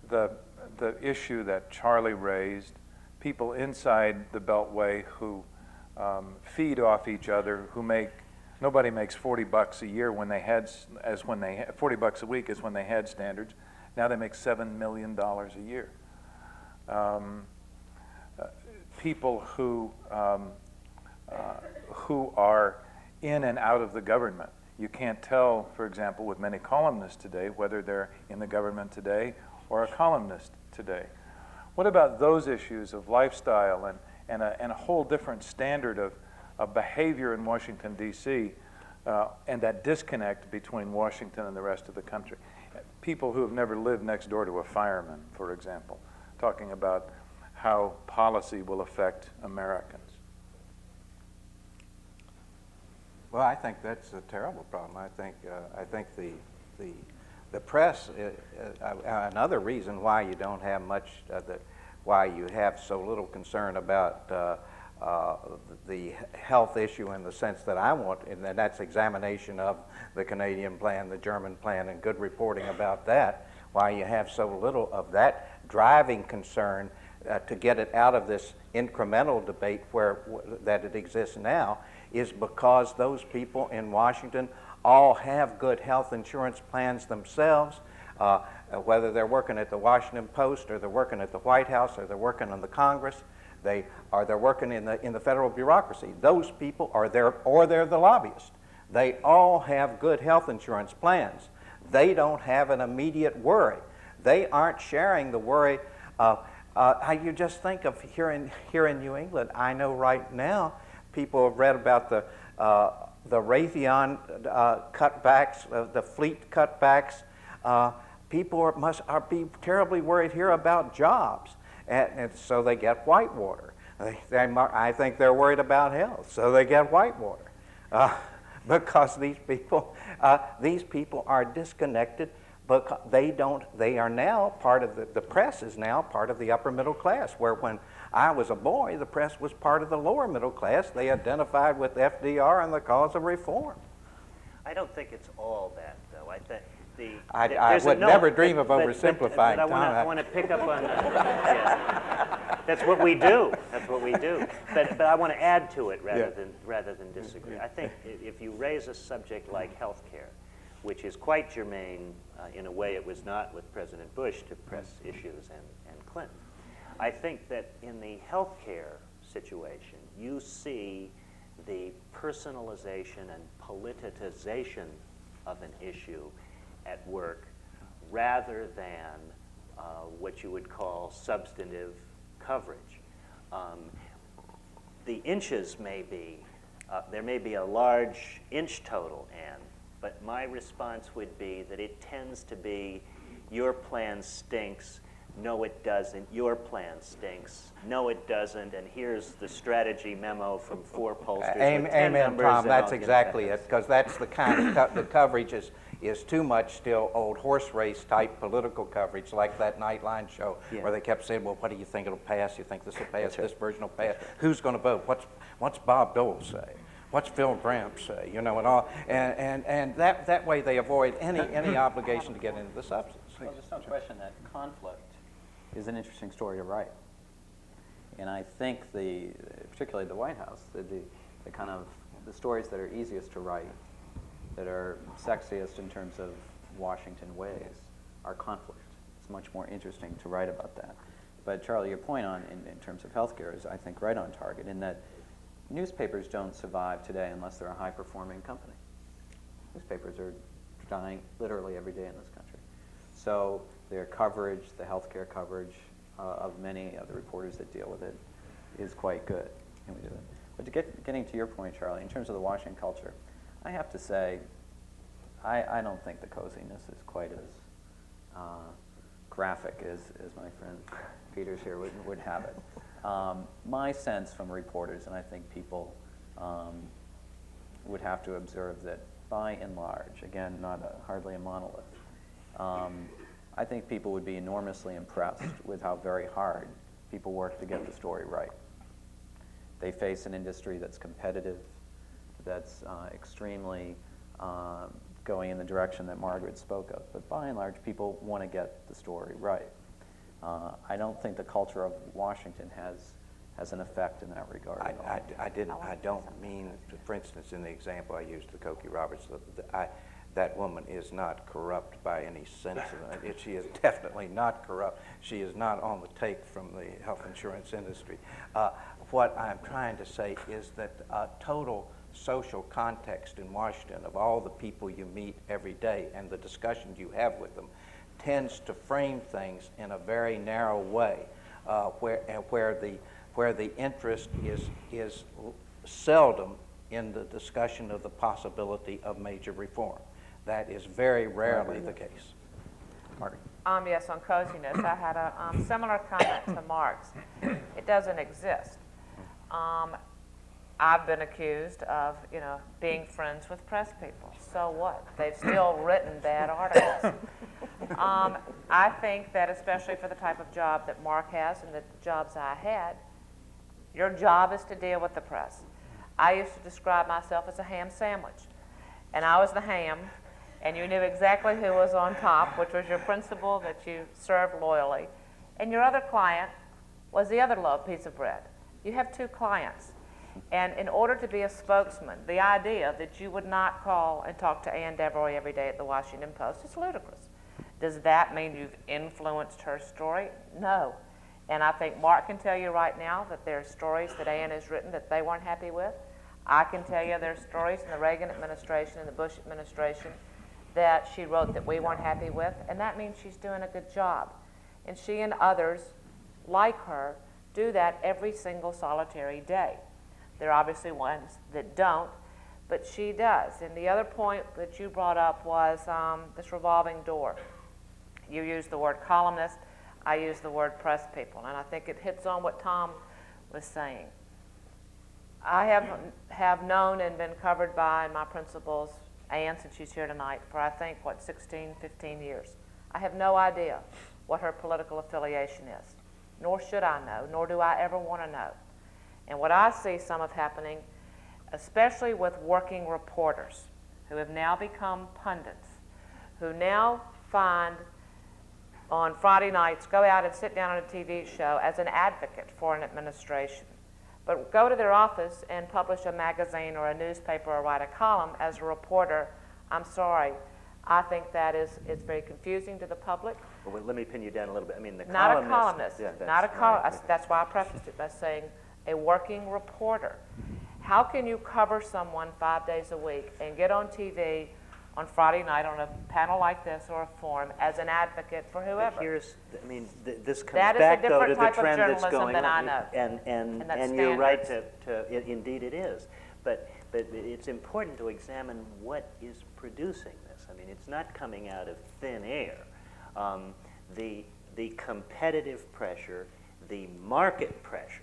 The issue that Charlie raised, people inside the Beltway who feed off each other, nobody makes $40 a year when they had, $40 a week is when they had standards. Now they make $7 million a year. People who are in and out of the government. You can't tell, for example, with many columnists today, whether they're in the government today or a columnist today. What about those issues of lifestyle and a whole different standard of behavior in Washington, D.C., and that disconnect between Washington and the rest of the country? People who have never lived next door to a fireman, for example, talking about how policy will affect Americans. Well, I think that's a terrible problem. I think the press. Another reason why you don't have much, why you have so little concern about the health issue in the sense that I want, and that's examination of the Canadian plan, the German plan, and good reporting about that. Why you have so little of that driving concern to get it out of this incremental debate that it exists now is because those people in Washington all have good health insurance plans themselves, whether they're working at the Washington Post or they're working at the White House or they're working in the Congress. they're working in the federal bureaucracy. Those people are there, or they're the lobbyists. They all have good health insurance plans. They don't have an immediate worry. They aren't sharing the worry. You just think of here in New England. I know right now people have read about the Raytheon cutbacks, the fleet cutbacks. People are be terribly worried here about jobs, and so they get Whitewater. I think they're worried about health, so they get Whitewater, because these people are disconnected. But they are now part of the press is now part of the upper middle class, where when I was a boy, the press was part of the lower middle class. They identified with FDR and the cause of reform. I don't think it's all that, though. I think I would never dream of oversimplifying, but I want to pick up on yeah. That's what we do. That's what we do. But I want to add to it rather than disagree. I think if you raise a subject like health care, which is quite germane in a way it was not with President Bush to press issues and Clinton. I think that in the healthcare situation, you see the personalization and politicization of an issue at work rather than what you would call substantive coverage. The inches may be, there may be a large inch total, Ann, but my response would be that it tends to be, your plan stinks, no it doesn't, your plan stinks, no it doesn't, and here's the strategy memo from 4 pollsters with 10 Amen, numbers. Tom, and that's I'll get exactly that. it, because that's the kind of the coverage is too much still old horse race type political coverage, like that Nightline show where they kept saying, well, what do you think it'll pass? You think this will pass? This version will pass? Who's going to vote? What's Bob Dole say? What's Phil Gramp say? You know, and all, and that way they avoid any obligation to get into the substance. Well, there's no question that conflict is an interesting story to write. And I think particularly the White House, the kind of the stories that are easiest to write, that are sexiest in terms of Washington ways, are conflict. It's much more interesting to write about that. But Charlie, your point in terms of healthcare is, I think, right on target in that newspapers don't survive today unless they're a high-performing company. Newspapers are dying literally every day in this country. So their coverage, the healthcare coverage of many of the reporters that deal with it is quite good. And we do that. But getting to your point, Charlie, in terms of the Washington culture, I have to say, I don't think the coziness is quite as graphic as my friend Peters here would have it. My sense from reporters, and I think people would have to observe that by and large, again, hardly a monolith, I think people would be enormously impressed with how very hard people work to get the story right. They face an industry that's competitive, that's extremely going in the direction that Margaret spoke of. But by and large, people want to get the story right. I don't think the culture of Washington has an effect in that regard at all. I don't mean, for instance, in the example I used, the Cokie Roberts, that woman is not corrupt by any sense of it. She is definitely not corrupt. She is not on the take from the health insurance industry. What I'm trying to say is that total social context in Washington of all the people you meet every day and the discussions you have with them tends to frame things in a very narrow way, where the interest is seldom in the discussion of the possibility of major reform. That is very rarely the case. Margaret? Yes, on coziness, I had a similar comment to Mark's. It doesn't exist. I've been accused of, being friends with press people. So what? They've still written bad articles. I think that especially for the type of job that Mark has and the jobs I had, your job is to deal with the press. I used to describe myself as a ham sandwich. And I was the ham, and you knew exactly who was on top, which was your principal that you served loyally. And your other client was the other piece of bread. You have 2 clients. And in order to be a spokesman, the idea that you would not call and talk to Ann Devroy every day at the Washington Post is ludicrous. Does that mean you've influenced her story? No. And I think Mark can tell you right now that there are stories that Ann has written that they weren't happy with. I can tell you there are stories in the Reagan administration and the Bush administration that she wrote that we weren't happy with, and that means she's doing a good job. And she and others like her do that every single solitary day. There are obviously ones that don't, but she does. And the other point that you brought up was this revolving door. You used the word columnist, I used the word press people, and I think it hits on what Tom was saying. I have known and been covered by my principals, Ann, since she's here tonight, for I think, 16, 15 years. I have no idea what her political affiliation is, nor should I know, nor do I ever want to know. And what I see some of happening, especially with working reporters who have now become pundits, who now find on Friday nights, go out and sit down on a TV show as an advocate for an administration, but go to their office and publish a magazine or a newspaper or write a column as a reporter. I'm sorry, I think that is very confusing to the public. Well, let me pin you down a little bit. I mean, the Not columnist. a columnist, Yeah, not a right. columnist. That's why I prefaced it by saying a working reporter. How can you cover someone 5 days a week and get on TV on Friday night on a panel like this or a forum as an advocate for But whoever? here's, I mean, this comes That is a back though to different the type of trend that's journalism going than I on. know. And that's And you're right standards. indeed it is. But it's important to examine what is producing this. I mean, it's not coming out of thin air. The competitive pressure, the market pressure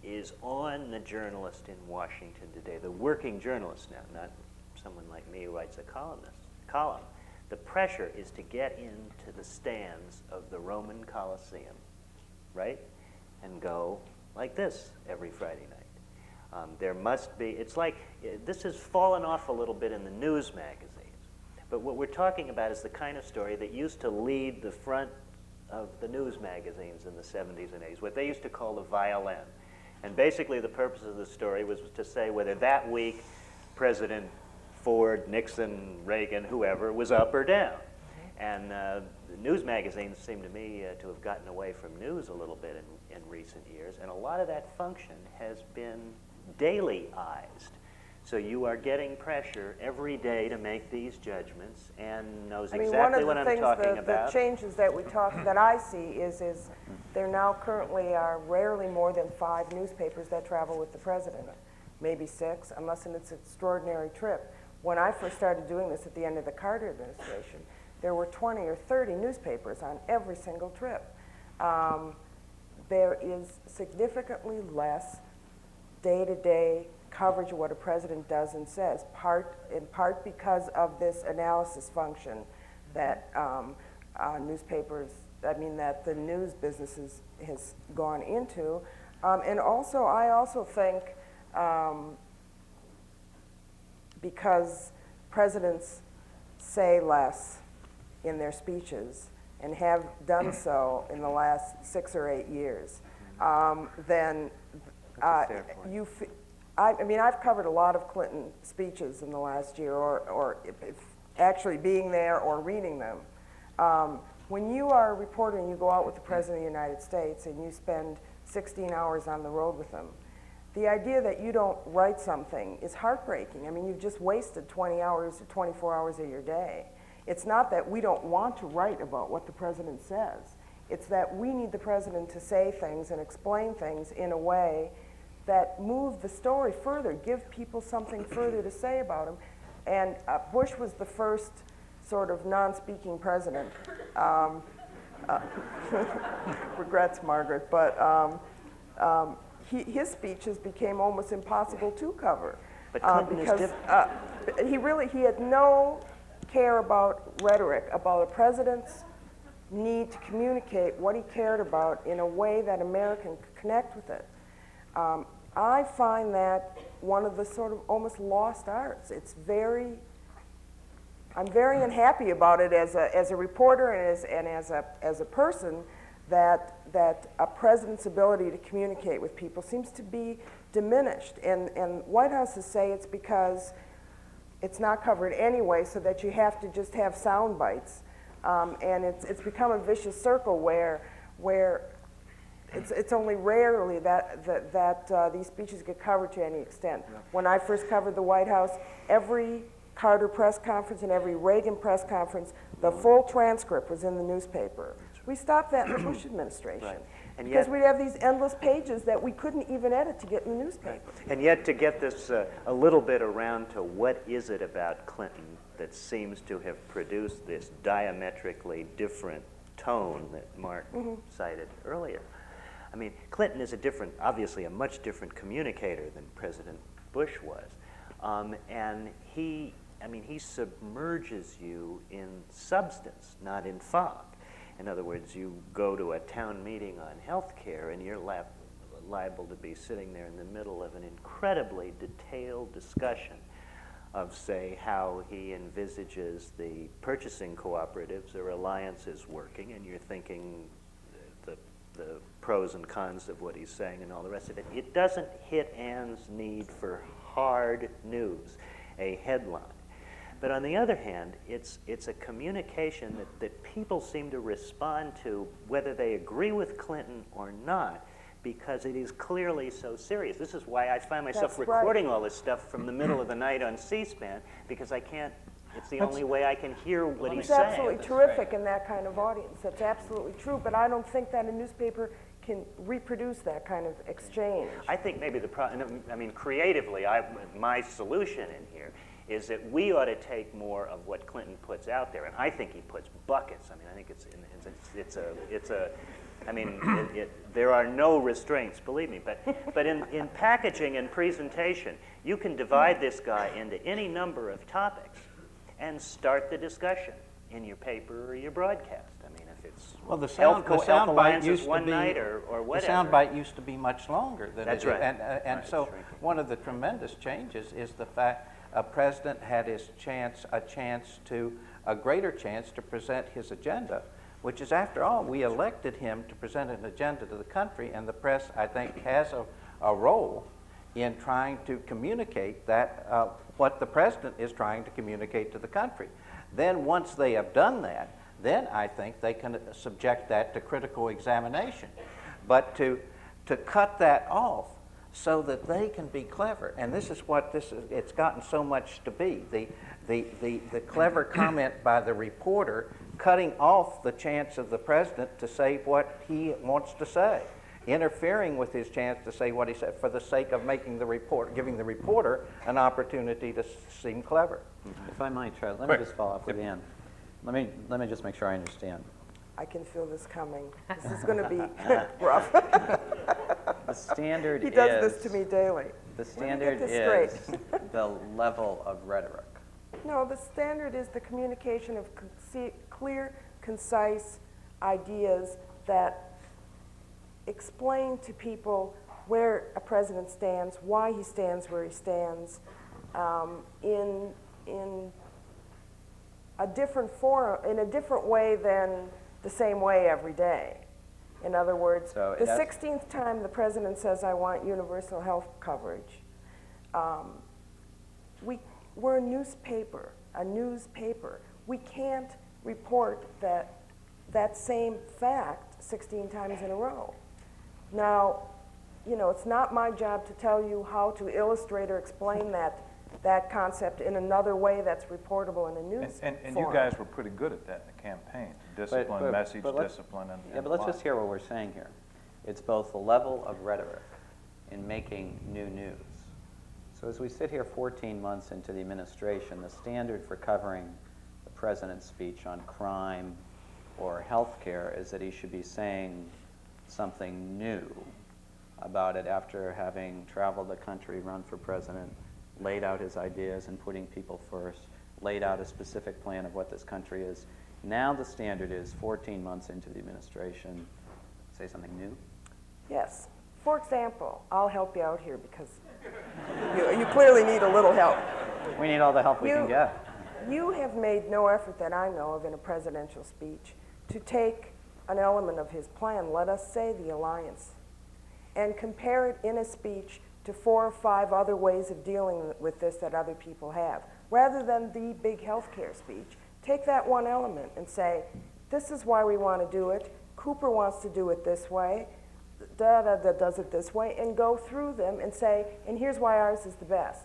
is on the journalist in Washington today, the working journalist now, not someone like me who writes a column. The pressure is to get into the stands of the Roman Colosseum, right? And go like this every Friday night. There must be, it's like, this has fallen off a little bit in the news magazines. But what we're talking about is the kind of story that used to lead the front of the news magazines in the 70s and 80s, what they used to call the violin. And basically the purpose of the story was to say whether that week President Ford, Nixon, Reagan, whoever, was up or down. And the news magazines seem to me to have gotten away from news a little bit in recent years, and a lot of that function has been dailyized. So you are getting pressure every day to make these judgments, and knows exactly what I'm talking one of the things, about. the changes that that I see is there now currently are rarely more than 5 newspapers that travel with the president, maybe 6, unless it's an extraordinary trip. When I first started doing this at the end of the Carter administration, there were 20 or 30 newspapers on every single trip. There is significantly less day-to-day coverage of what a president does and says, in part because of this analysis function that newspapers, that the news business has gone into. And also, I also think because presidents say less in their speeches and have done so in the last 6 or 8 years, then I've covered a lot of Clinton speeches in the last year, or if actually being there or reading them. When you are a reporter and you go out with the President of the United States and you spend 16 hours on the road with him, the idea that you don't write something is heartbreaking. I mean, you've just wasted 20 hours or 24 hours of your day. It's not that we don't want to write about what the president says. It's that we need the president to say things and explain things in a way that move the story further, give people something further to say about him. And Bush was the first sort of non-speaking president. Regrets, Margaret, but his speeches became almost impossible to cover. But Clinton because is he had no care about rhetoric, about a president's need to communicate what he cared about in a way that Americans could connect with it. I find that one of the sort of almost lost arts. I'm very unhappy about it as a reporter and as a person that a president's ability to communicate with people seems to be diminished. And White Houses say it's because it's not covered anyway, so that you have to just have sound bites. And it's become a vicious circle where It's only rarely that these speeches get covered to any extent. When I first covered the White House, every Carter press conference and every Reagan press conference, the full transcript was in the newspaper. We stopped that in the Bush administration. Right. And Because yet- we'd have these endless pages that we couldn't even edit to get in the newspaper. And yet, to get this a little bit around to what is it about Clinton that seems to have produced this diametrically different tone that Mark cited earlier. I mean, Clinton is obviously a much different communicator than President Bush was. And he submerges you in substance, not in fog. In other words, you go to a town meeting on health care and you're liable to be sitting there in the middle of an incredibly detailed discussion of, say, how he envisages the purchasing cooperatives or alliances working, and you're thinking the pros and cons of what he's saying and all the rest of it. It doesn't hit Ann's need for hard news, a headline. But on the other hand, it's a communication that people seem to respond to whether they agree with Clinton or not, because it is clearly so serious. This is why I find myself That's right. recording all this stuff from the middle of the night on C-SPAN, because it's the only way I can hear what he's It's saying. absolutely terrific in that kind of audience. That's absolutely true, but I don't think that a newspaper can reproduce that kind of exchange. I think maybe creatively, my solution in here is that we ought to take more of what Clinton puts out there, and I think he puts buckets. I mean, I think there are no restraints, believe me. But in packaging and presentation, you can divide this guy into any number of topics and start the discussion in your paper or your broadcast. I mean, if it's Well, the health sound bite alliances used to one be night or whatever. The sound bite used to be much longer than That's it is. right. And Right, so it's shrinking. one of the tremendous changes is the fact a president had a greater chance to present his agenda, which is, after all, we elected him to present an agenda to the country, and the press, I think, has a role in trying to communicate that what the president is trying to communicate to the country. Then once they have done that, then I think they can subject that to critical examination. But to cut that off so that they can be clever, and this is what it's gotten so much to be. The clever comment by the reporter cutting off the chance of the president to say what he wants to say, interfering with his chance to say what he said for the sake of giving the reporter an opportunity to seem clever. If I might, Charlie, let me just follow up with Ann. Let me just make sure I understand. I can feel this coming. This is going to be rough. The standard He does this to me daily. The Let me standard get this is the level of rhetoric. No, the standard is the communication of clear, concise ideas that explain to people where a president stands, why he stands where he stands, in a different form, in a different way than the same way every day. In other words, So the that's- 16th time the president says, "I want universal health coverage," we're a newspaper. We can't report that same fact 16 times in a row. Now, it's not my job to tell you how to illustrate or explain that concept in another way that's reportable in a news And you forum. guys were pretty good at that in the campaign. Discipline, message, discipline, and Yeah, but let's line. just hear what we're saying here. It's both the level of rhetoric in making new news. So as we sit here 14 months into the administration, the standard for covering the president's speech on crime or health care is that he should be saying something new about it after having traveled the country, run for president, laid out his ideas and putting people first, laid out a specific plan of what this country is. Now the standard is 14 months into the administration, say something new. Yes. For example, I'll help you out here because you clearly need a little help. We need all the help we can get. You have made no effort that I know of in a presidential speech to take an element of his plan, let us say the alliance, and compare it in a speech to 4 or 5 other ways of dealing with this that other people have. Rather than the big healthcare speech, take that one element and say, this is why we want to do it. Cooper wants to do it this way. that does it this way, and go through them and say, and here's why ours is the best.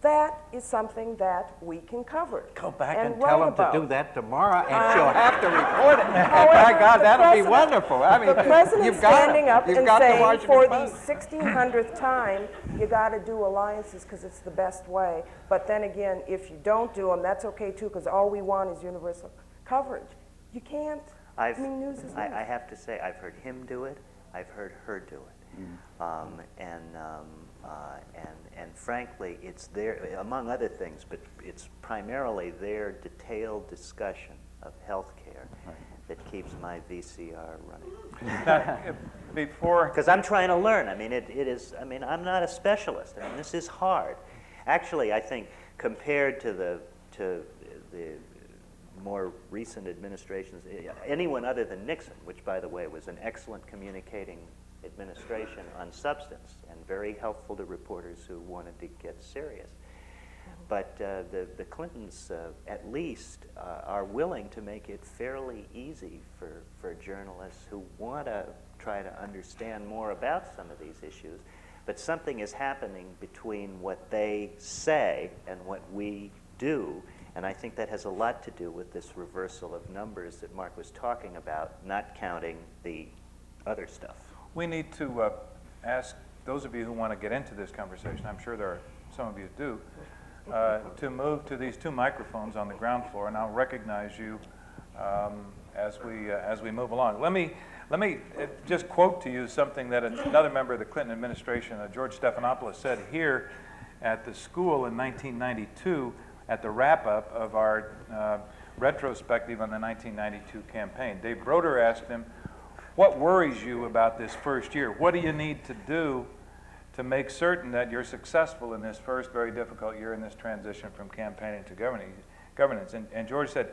That is something that we can cover. Go back and and tell write them to do about. that tomorrow, and she'll have to report it. However, My God, the that'll be president- wonderful. I mean, The president's you've got standing it. up You've and got the saying, Washington for the Post. 1600th time, you got to do alliances because it's the best way. But then again, if you don't do them, that's okay too, because all we want is universal coverage. You can't. I mean, news is news. I have to say, I've heard him do it. I've heard her do it. And frankly, it's their, among other things, but it's primarily their detailed discussion of health care that keeps my VCR running. Before, Because I'm trying to learn. I mean, it is, I mean, I'm not a specialist. I mean, this is hard. Actually, I think compared to the more recent administrations, anyone other than Nixon, which, by the way, was an excellent communicating administration on substance and very helpful to reporters who wanted to get serious. But the Clintons, at least, are willing to make it fairly easy for journalists who want to try to understand more about some of these issues. But something is happening between what they say and what we do. And I think that has a lot to do with this reversal of numbers that Mark was talking about, not counting the other stuff. we need to ask those of you who want to get into this conversation, I'm sure there are some of you do, to move to these two microphones on the ground floor, and I'll recognize you as we move along. Let me just quote to you something that another member of the Clinton administration, George Stephanopoulos, said here at the school in 1992 at the wrap-up of our retrospective on the 1992 campaign. Dave Broder asked him, what worries you about this first year? What do you need to do to make certain that you're successful in this first very difficult year in this transition from campaigning to governance? And George said,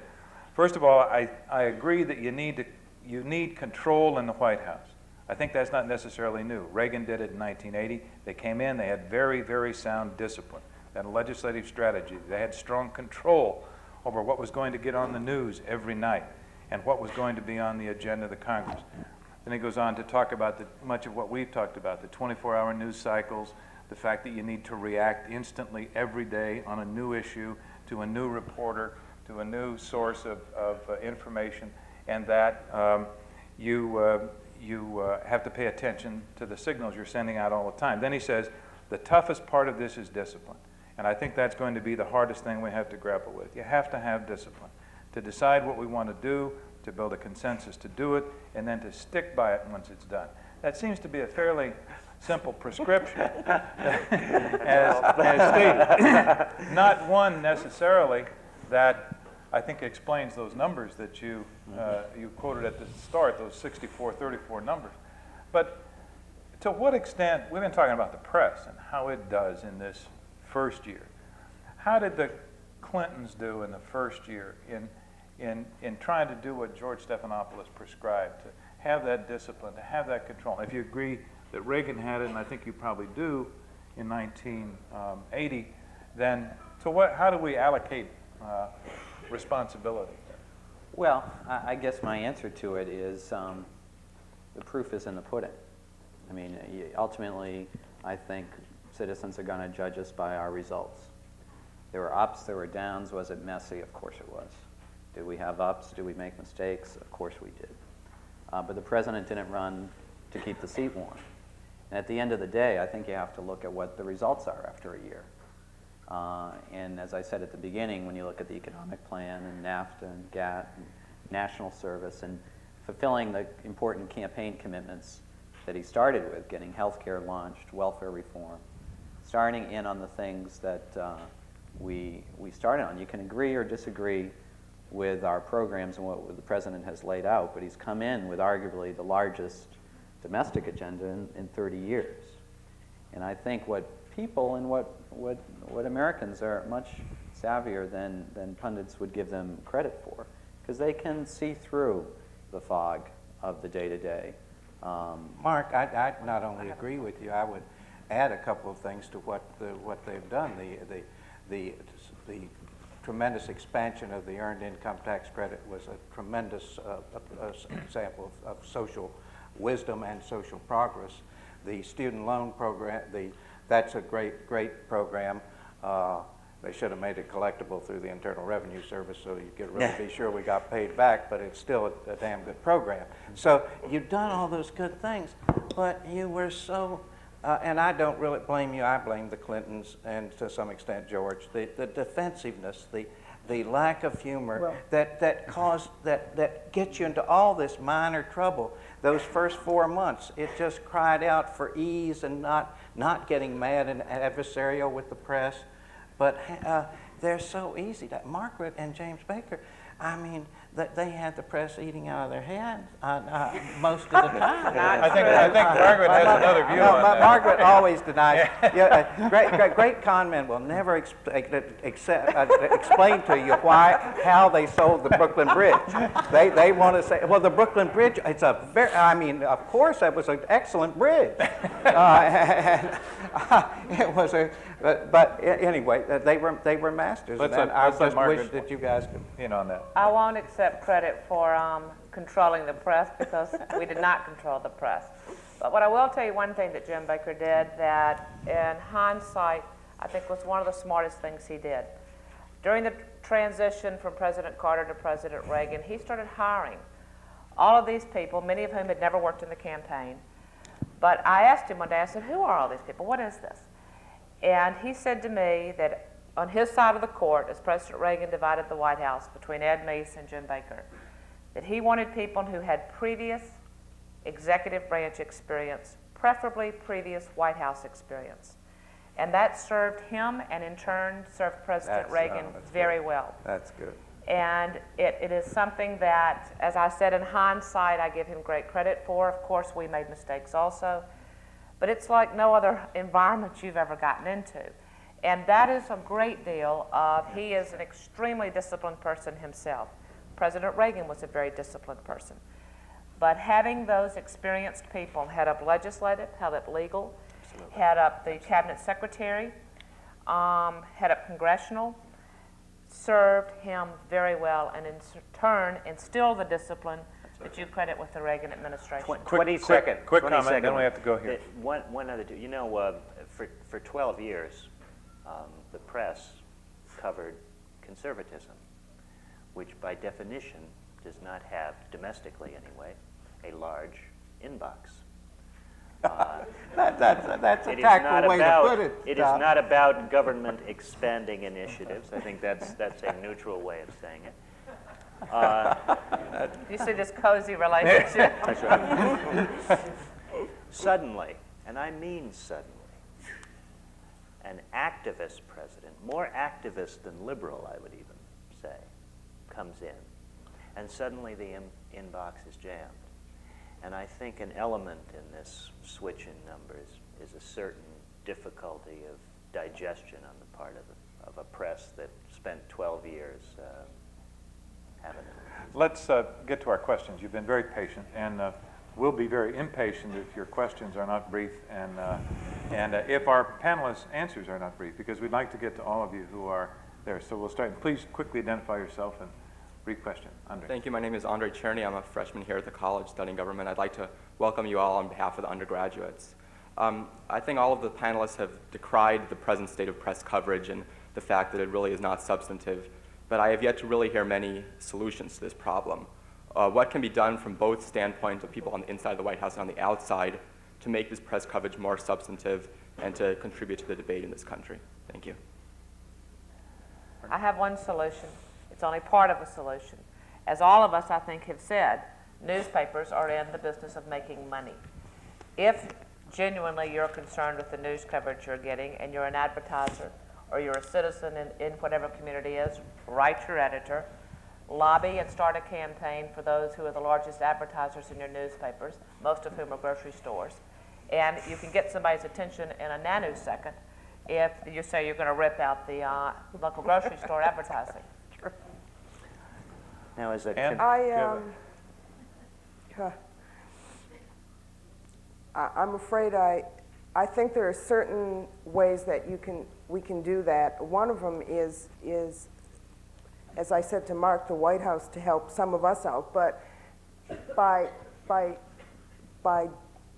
first of all, I agree that you need control in the White House. I think that's not necessarily new. Reagan did it in 1980. They came in, they had very, very sound discipline. They had a legislative strategy. They had strong control over what was going to get on the news every night and what was going to be on the agenda of the Congress. Then he goes on to talk about much of what we've talked about, the 24-hour news cycles, the fact that you need to react instantly every day on a new issue, to a new reporter, to a new source of information, and that you have to pay attention to the signals you're sending out all the time. Then he says, the toughest part of this is discipline. And I think that's going to be the hardest thing we have to grapple with. You have to have discipline to decide what we want to do, to build a consensus to do it, and then to stick by it once it's done. That seems to be a fairly simple prescription, as stated. Not one necessarily that I think explains those numbers that you quoted at the start, those 64-34 numbers. But to what extent, we've been talking about the press and how it does in this first year. How did the Clintons do in the first year in trying to do what George Stephanopoulos prescribed, to have that discipline, to have that control? If you agree that Reagan had it, and I think you probably do, in 1980, then how do we allocate responsibility? Well, I guess my answer to it is the proof is in the pudding. I mean, ultimately, I think citizens are going to judge us by our results. There were ups, there were downs. Was it messy? Of course it was. Did we have ups? Did we make mistakes? Of course we did. But the president didn't run to keep the seat warm. And at the end of the day, I think you have to look at what the results are after a year. And as I said at the beginning, when you look at the economic plan and NAFTA and GATT and national service and fulfilling the important campaign commitments that he started with, getting health care launched, welfare reform, starting in on the things that we started on. You can agree or disagree with our programs and what the president has laid out, but he's come in with arguably the largest domestic agenda in 30 years. And I think what people and what Americans are much savvier than pundits would give them credit for, because they can see through the fog of the day-to-day. Mark, I not only agree with you, I would add a couple of things to what they've done. The tremendous expansion of the earned income tax credit was a tremendous example of social wisdom and social progress. The student loan program, that's a great program. They should have made it collectible through the Internal Revenue Service so you could really be sure we got paid back, but it's still a damn good program. So you've done all those good things, but you were so, and I don't really blame you, I blame the Clintons and to some extent George, the defensiveness, the lack of humor that gets you into all this minor trouble. Those first 4 months, it just cried out for ease and not getting mad and adversarial with the press. But they're so easy. That Margaret and James Baker, I mean, they had the press eating out of their hands most of the time. I think Margaret has another view on that. Margaret always denies. Yeah, great con men will never explain to you how they sold the Brooklyn Bridge. They want to say, well, the Brooklyn Bridge, it's a very, I mean, of course, that was an excellent bridge. It was a, but anyway, they were masters. Let's and let I just Margaret wish that you guys could. in on that. I won't accept credit for controlling the press because we did not control the press. But what I will tell you, one thing that Jim Baker did that in hindsight I think was one of the smartest things he did. During the transition from President Carter to President Reagan, he started hiring all of these people, many of whom had never worked in the campaign. But I asked him one day, I said, who are all these people? What is this? And he said to me that on his side of the court, as President Reagan divided the White House between Ed Meese and Jim Baker, that he wanted people who had previous executive branch experience, preferably previous White House experience. And that served him and in turn served President Reagan very well. That's good. And it is something that, as I said, in hindsight, I give him great credit for. Of course, we made mistakes also. But it's like no other environment you've ever gotten into. And that is a great deal of, he is an extremely disciplined person himself. President Reagan was a very disciplined person. But having those experienced people, head up legislative, head up legal, head up the cabinet secretary, head up congressional, served him very well and in turn instilled the discipline that you credit with the Reagan administration. 20 Quick seconds. comment, then we have to go here. One other, you know, for 12 years, the press covered conservatism, which by definition does not have, domestically anyway, a large inbox. That's a It is tactful not way about, to put it. it is not about government expanding initiatives. I think that's a neutral way of saying it. You see this cozy relationship? That's right. Suddenly, and I mean suddenly, an activist president, more activist than liberal, I would even say, comes in, and suddenly the inbox is jammed. And I think an element in this switch in numbers is a certain difficulty of digestion on the part of a press that spent 12 years having it. Let's get to our questions. You've been very patient, and we'll be very impatient if your questions are not brief, and if our panelists' answers are not brief, because we'd like to get to all of you who are there. So we'll start. Please quickly identify yourself and brief question. Andre. Thank you. My name is Andre Cherny. I'm a freshman here at the college studying government. I'd like to welcome you all on behalf of the undergraduates. I think all of the panelists have decried the present state of press coverage and the fact that it really is not substantive, but I have yet to really hear many solutions to this problem. What can be done from both standpoints of people on the inside of the White House and on the outside to make this press coverage more substantive and to contribute to the debate in this country? Thank you. I have one solution. It's only part of a solution. As all of us, I think, have said, newspapers are in the business of making money. If genuinely you're concerned with the news coverage you're getting and you're an advertiser or you're a citizen in whatever community is, write your editor, lobby and start a campaign for those who are the largest advertisers in your newspapers, most of whom are grocery stores. And you can get somebody's attention in a nanosecond if you say you're going to rip out the local grocery store advertising. Now, as a I'm afraid I think there are certain ways that we can do that. One of them is, as I said to Mark, the White House to help some of us out, but by by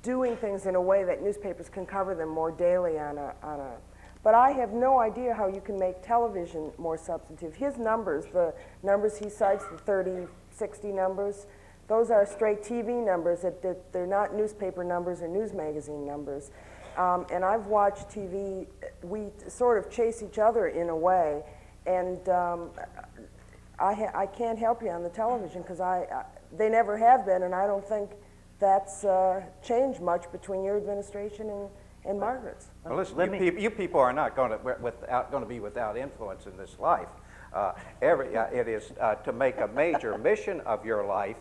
doing things in a way that newspapers can cover them more daily on a. But I have no idea how you can make television more substantive. His numbers, the numbers he cites, the 30, 60 numbers, those are straight TV numbers. That they're not newspaper numbers or news magazine numbers. And I've watched TV. We sort of chase each other in a way, and I can't help you on the television because they never have been, and I don't think that's changed much between your administration and Margaret's. Well, listen, you people are not going to be without influence in this life. It is to make a major mission of your life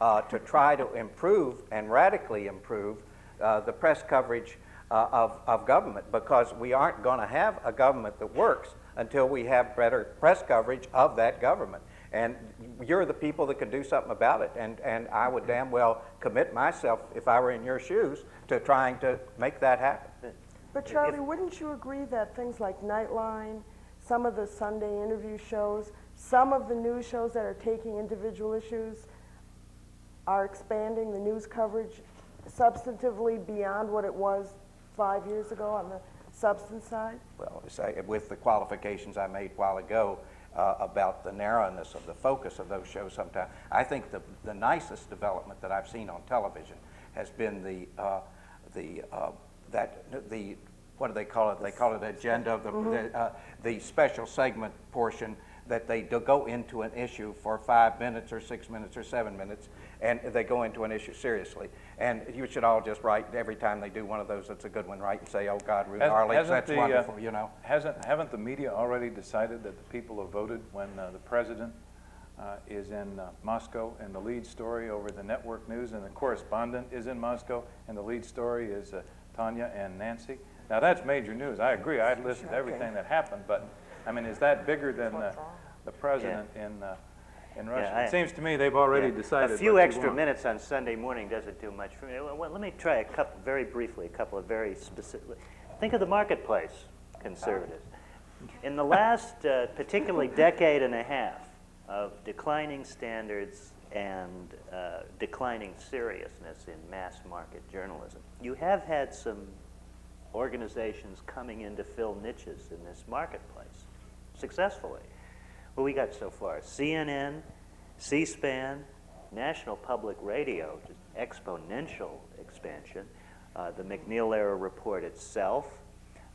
to try to improve and radically improve the press coverage of government, because we aren't going to have a government that works until we have better press coverage of that government. And you're the people that can do something about it. And I would damn well commit myself, if I were in your shoes, to trying to make that happen. But Charlie, wouldn't you agree that things like Nightline, some of the Sunday interview shows, some of the news shows that are taking individual issues are expanding the news coverage substantively beyond what it was 5 years ago on the substance side? Well, with the qualifications I made a while ago about the narrowness of the focus of those shows sometimes, I think the nicest development that I've seen on television has been what do they call it? They call it agenda, the special segment portion that they go into an issue for 5 minutes or 6 minutes or 7 minutes, and they go into an issue seriously. And you should all just write, every time they do one of those that's a good one, write and say, oh God, Ruth Arledge, that's wonderful, you know. Haven't the media already decided that the people have voted when the president is in Moscow, and the lead story over the network news, and the correspondent is in Moscow, and the lead story is Tanya and Nancy? Now that's major news. I agree. I'd listen to everything that happened, but I mean, is that bigger than the president in Russia? Yeah, it seems to me they've already decided. A few what extra they want. minutes on Sunday morning doesn't do much for me. Well, let me try very briefly, a couple of very specific. Think of the marketplace conservatives. In the last particularly decade and a half of declining standards and declining seriousness in mass market journalism, you have had some organizations coming in to fill niches in this marketplace successfully. Well, we got so far CNN, C-SPAN, National Public Radio, just exponential expansion, the McNeil-era report itself,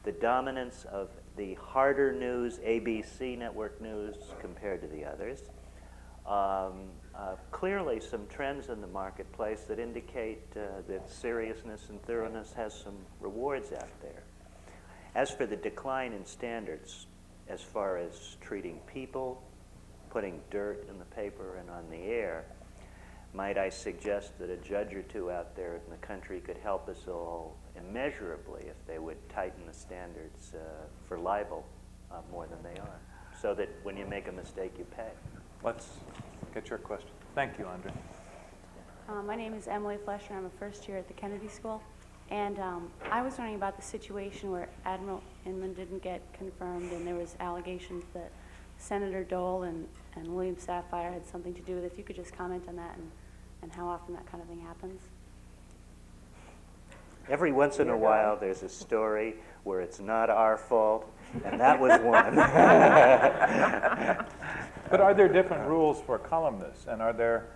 the dominance of the harder news, ABC network news compared to the others. Clearly some trends in the marketplace that indicate that seriousness and thoroughness has some rewards out there. As for the decline in standards, as far as treating people, putting dirt in the paper and on the air, might I suggest that a judge or two out there in the country could help us all immeasurably if they would tighten the standards for libel more than they are, so that when you make a mistake, you pay. Let's get your question. Thank you, Andre. My name is Emily Flesher. I'm a first year at the Kennedy School. And I was wondering about the situation where Admiral Inman didn't get confirmed, and there was allegations that Senator Dole and William Safire had something to do with it. If you could just comment on that and how often that kind of thing happens. Every once in a while, there's a story where it's not our fault, and that was one. But are there different rules for columnists? And are there,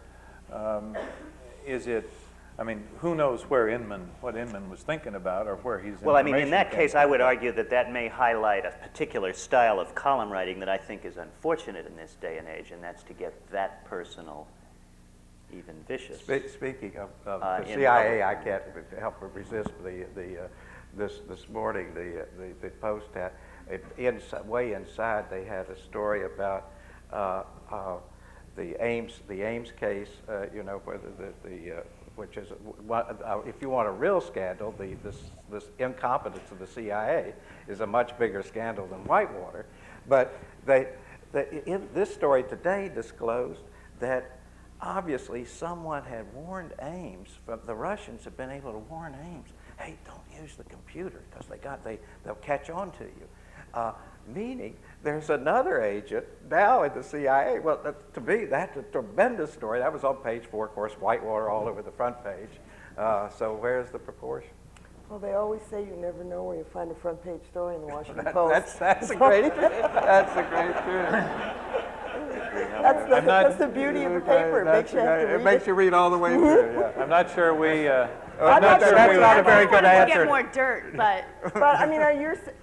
I mean, who knows what Inman was thinking about or where he's Well, I mean, in that case, I would argue that may highlight a particular style of column writing that I think is unfortunate in this day and age, and that's to get that personal, even vicious. Speaking of the CIA, I can't help but resist this morning, the Post had, way inside, they had a story about the Ames case, you know, whether which is, if you want a real scandal, this incompetence of the CIA is a much bigger scandal than Whitewater. But this story today disclosed that obviously someone had warned Ames, the Russians have been able to warn Ames, hey, don't use the computer because they'll catch on to you. Meaning there's another agent now in the CIA. Well, to me, that's a tremendous story. That was on page 4, of course, Whitewater all over the front page. So where's the proportion? Well, they always say you never know where you find a front page story in the Washington Post. That's a great that's a great thing. That's the beauty of the paper. It makes you have to read It makes you read all the way through. Yeah. I'm not sure we. I'm not sure That's we- not a very good to answer. get more dirt, but But I mean,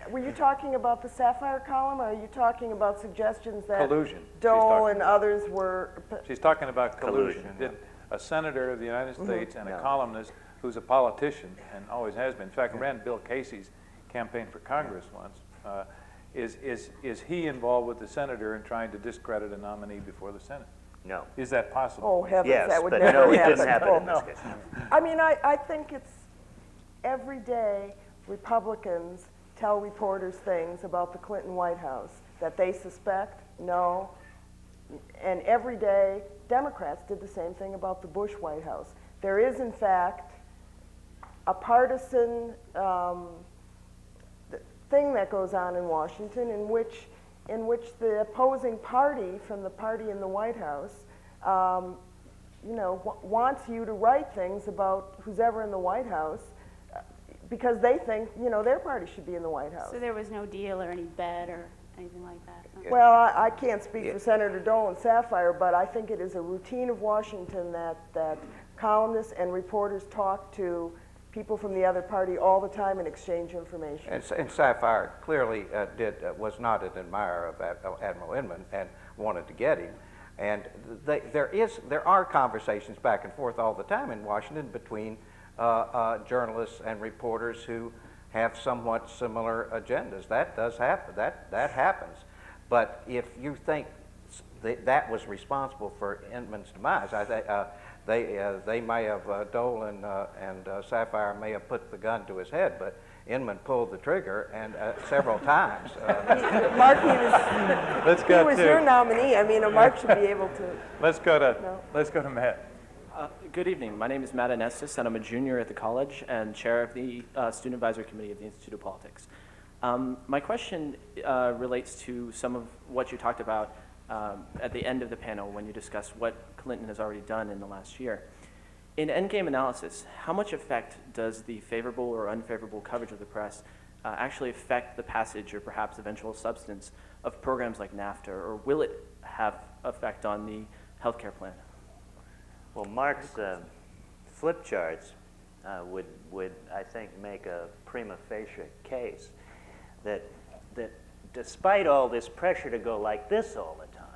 were you talking about the Sapphire column, or are you talking about suggestions that Collusion, she's Dole talking and others were? She's talking about collusion. Collusion, Did a senator of the United States and a columnist who's a politician and always has been, in fact, ran Bill Casey's campaign for Congress once, is he involved with the senator in trying to discredit a nominee before the Senate? No. Is that possible? Oh heavens, Yes, that would but never no, it happen. didn't happen Oh, in this case. I mean, I think it's every day Republicans tell reporters things about the Clinton White House that they suspect, know, and every day Democrats did the same thing about the Bush White House. There is, in fact, a partisan thing that goes on in Washington in which the opposing party from the party in the White House wants you to write things about who's ever in the White House because they think, their party should be in the White House. So there was no deal or any bet or anything like that? No? Well, I can't speak for Senator Dole and Sapphire, but I think it is a routine of Washington that columnists and reporters talk to people from the other party all the time and exchange information. And Sapphire clearly was not an admirer of Admiral Inman and wanted to get him. And there are conversations back and forth all the time in Washington between journalists and reporters who have somewhat similar agendas. That does happen. That happens. But if you think that was responsible for Inman's demise, I think they may have Dole and Sapphire may have put the gun to his head, but Inman pulled the trigger and several times. Mark, Let's he go was to your nominee. I mean, Mark should be able to. let's go to Matt. Good evening. My name is Matt Anestis, and I'm a junior at the college and chair of the Student Advisory Committee of the Institute of Politics. My question relates to some of what you talked about at the end of the panel when you discussed what Clinton has already done in the last year. In endgame analysis, how much effect does the favorable or unfavorable coverage of the press actually affect the passage or perhaps eventual substance of programs like NAFTA, or will it have effect on the healthcare plan? Well, Mark's flip charts would I think make a prima facie case that despite all this pressure to go like this all the time,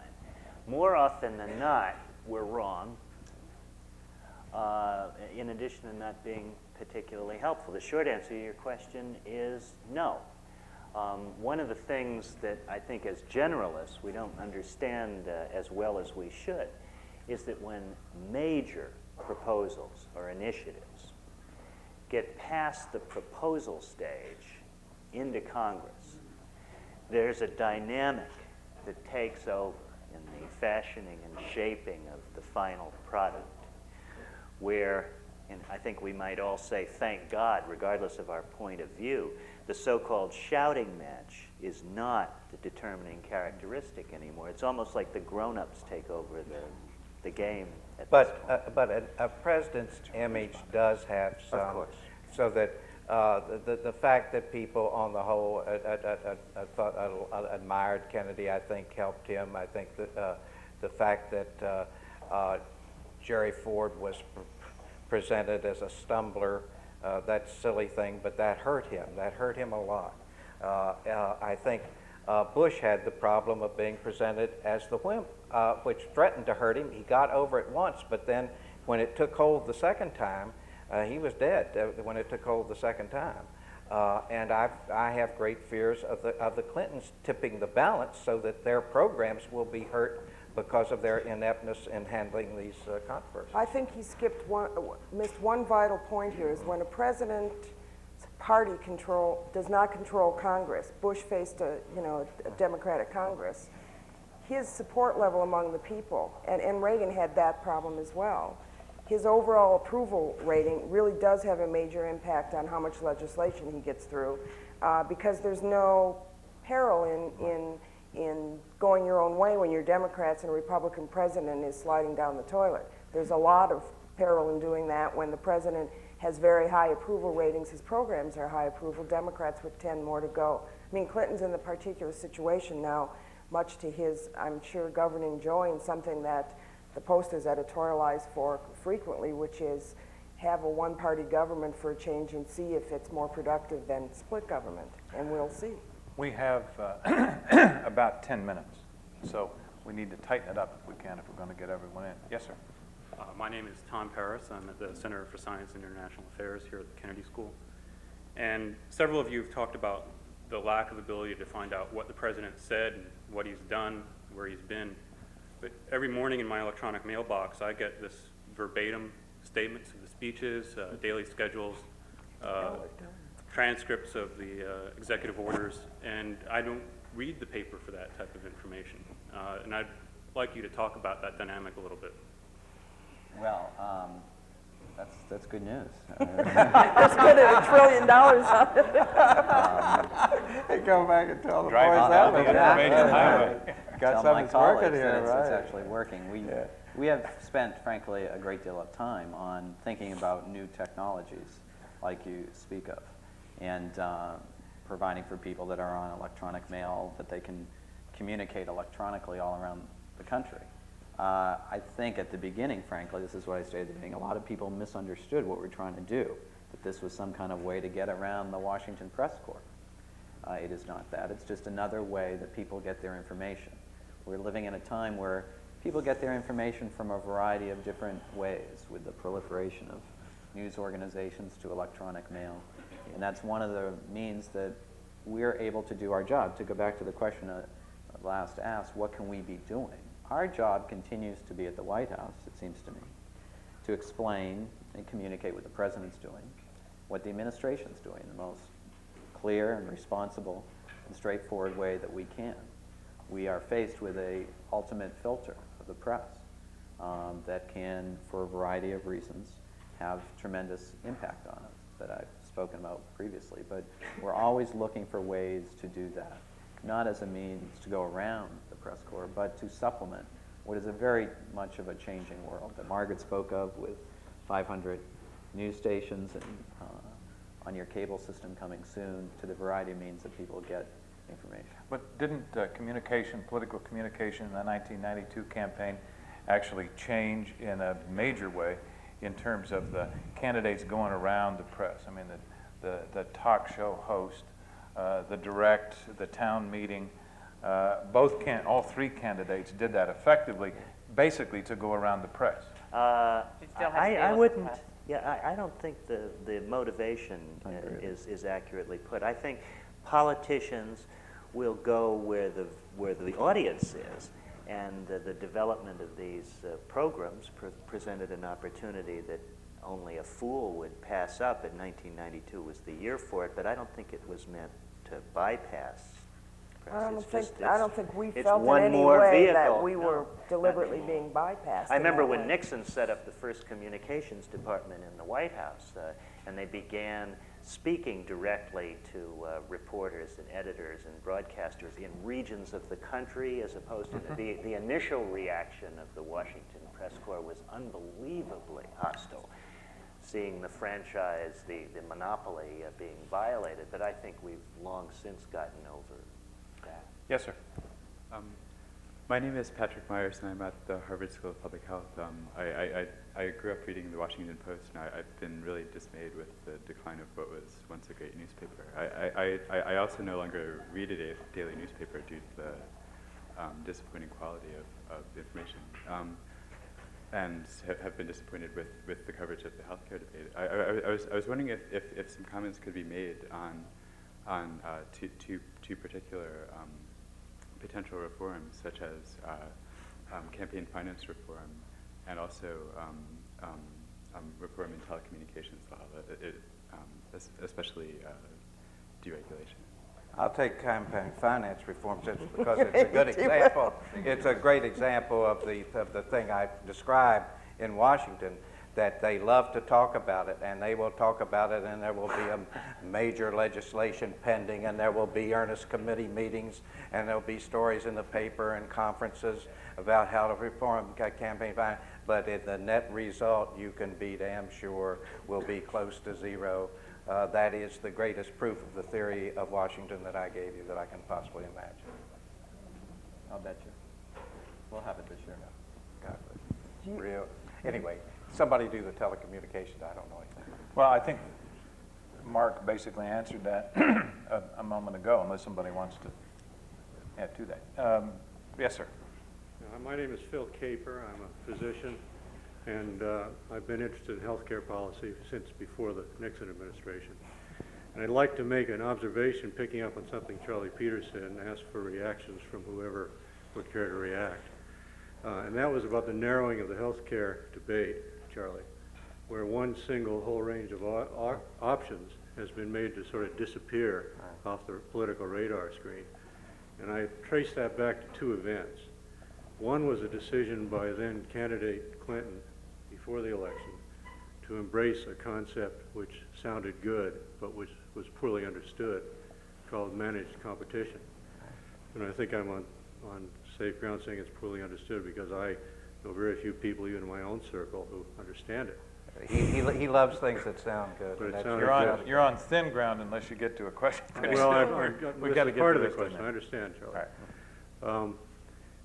more often than not, we're wrong, in addition to not being particularly helpful. The short answer to your question is no. One of the things that I think as generalists we don't understand as well as we should is that when major proposals or initiatives get past the proposal stage into Congress, there's a dynamic that takes over in the fashioning and shaping of the final product, where, and I think we might all say thank God, regardless of our point of view, the so-called shouting match is not the determining characteristic anymore. It's almost like the grown-ups take over the game. But a president's image does have some, of course, so that the fact that people on the whole admired Kennedy, I think helped him. I think that the fact that Jerry Ford was presented as a stumbler, that silly thing, but that hurt him. That hurt him a lot. I think Bush had the problem of being presented as the wimp, which threatened to hurt him. He got over it once, but then when it took hold the second time, he was dead when it took hold the second time. And I have great fears of the Clintons tipping the balance so that their programs will be hurt because of their ineptness in handling these controversies. I think he missed one vital point here is when a president's party does not control Congress. Bush faced a Democratic Congress. His support level among the people, and Reagan had that problem as well. His overall approval rating really does have a major impact on how much legislation he gets through, because there's no peril in going your own way when you're Democrats and a Republican president is sliding down the toilet. There's a lot of peril in doing that when the president has very high approval ratings. His programs are high approval. Democrats with 10 more to go. I mean, Clinton's in the particular situation now, much to his, I'm sure, governing joy, and something that the Post has editorialized for frequently, which is have a one-party government for a change and see if it's more productive than split government, and we'll see. We have about 10 minutes, so we need to tighten it up if we can, if we're going to get everyone in. Yes, sir. My name is Tom Paris. I'm at the Center for Science and International Affairs here at the Kennedy School. And several of you have talked about the lack of ability to find out what the president said and what he's done, where he's been. But every morning in my electronic mailbox, I get this verbatim statements of the speeches, daily schedules, transcripts of the executive orders, and I don't read the paper for that type of information. And I'd like you to talk about that dynamic a little bit. Well, that's good news. Let's put $1 trillion on it. Go back and tell the boys Driving that down the was information highway. Got tell something my that's colleagues working that here, it's right? actually working. We have spent, frankly, a great deal of time on thinking about new technologies like you speak of, and providing for people that are on electronic mail that they can communicate electronically all around the country. I think at the beginning, frankly, this is what I stated at the beginning, a lot of people misunderstood what we're trying to do, that this was some kind of way to get around the Washington Press Corps. It is not that. It's just another way that people get their information. We're living in a time where people get their information from a variety of different ways, with the proliferation of news organizations to electronic mail. And that's one of the means that we're able to do our job. To go back to the question last asked, what can we be doing? Our job continues to be at the White House, it seems to me, to explain and communicate what the president's doing, what the administration's doing in the most clear and responsible and straightforward way that we can. We are faced with a ultimate filter of the press that can, for a variety of reasons, have tremendous impact on us that I've spoken about previously. But we're always looking for ways to do that, not as a means to go around the press corps, but to supplement what is a very much of a changing world that Margaret spoke of, with 500 news stations and on your cable system coming soon, to the variety of means that people get information. But didn't political communication in the 1992 campaign actually change in a major way in terms of the candidates going around the press? I mean, the talk show host, the direct, the town meeting, all three candidates did that effectively, basically to go around the press. I wouldn't. Yeah, I don't think the motivation is accurately put. I think politicians will go where the audience is, and the development of these programs presented an opportunity that only a fool would pass up. And 1992 was the year for it, but I don't think it was meant to bypass. I don't think we it's felt one in any more way vehicle. that we were deliberately being bypassed. I remember in that when way. Nixon set up the first communications department in the White House, and they began speaking directly to reporters and editors and broadcasters in regions of the country, as opposed to the initial reaction of the Washington Press Corps was unbelievably hostile, seeing the franchise, the monopoly being violated. But I think we've long since gotten over that. Yes, sir. My name is Patrick Myers, and I'm at the Harvard School of Public Health. I grew up reading the Washington Post, and I've been really dismayed with the decline of what was once a great newspaper. I also no longer read a daily newspaper due to the disappointing quality of the information, and have been disappointed with the coverage of the healthcare debate. I was wondering if some comments could be made on two particular potential reforms, such as campaign finance reform and also reform in telecommunications law, especially deregulation. I'll take campaign finance reform just because it's a good example. It's a great example of the thing I described in Washington. that they love to talk about it, and they will talk about it, and there will be a major legislation pending, and there will be earnest committee meetings, and there'll be stories in the paper and conferences about how to reform campaign finance. But the net result, you can be damn sure, will be close to zero. That is the greatest proof of the theory of Washington that I gave you that I can possibly imagine. I'll bet you. We'll have it this year. God, real. Anyway, somebody do the telecommunications. I don't know anything. Well, I think Mark basically answered that a moment ago, unless somebody wants to add to that. Yes, sir. My name is Phil Caper. I'm a physician, and I've been interested in healthcare policy since before the Nixon administration. And I'd like to make an observation picking up on something Charlie Peters said and ask for reactions from whoever would care to react. And that was about the narrowing of the healthcare debate, Charlie, where one single whole range of options has been made to sort of disappear off the political radar screen. And I trace that back to two events. One was a decision by then candidate Clinton before the election to embrace a concept which sounded good but which was poorly understood, called managed competition. And I think I'm on safe ground saying it's poorly understood because I know very few people, even in my own circle, who understand it. He loves things that sound good. But You're on thin ground unless you get to a question. Well, we got to get part to of the this question. tonight. I understand, Charlie. All right.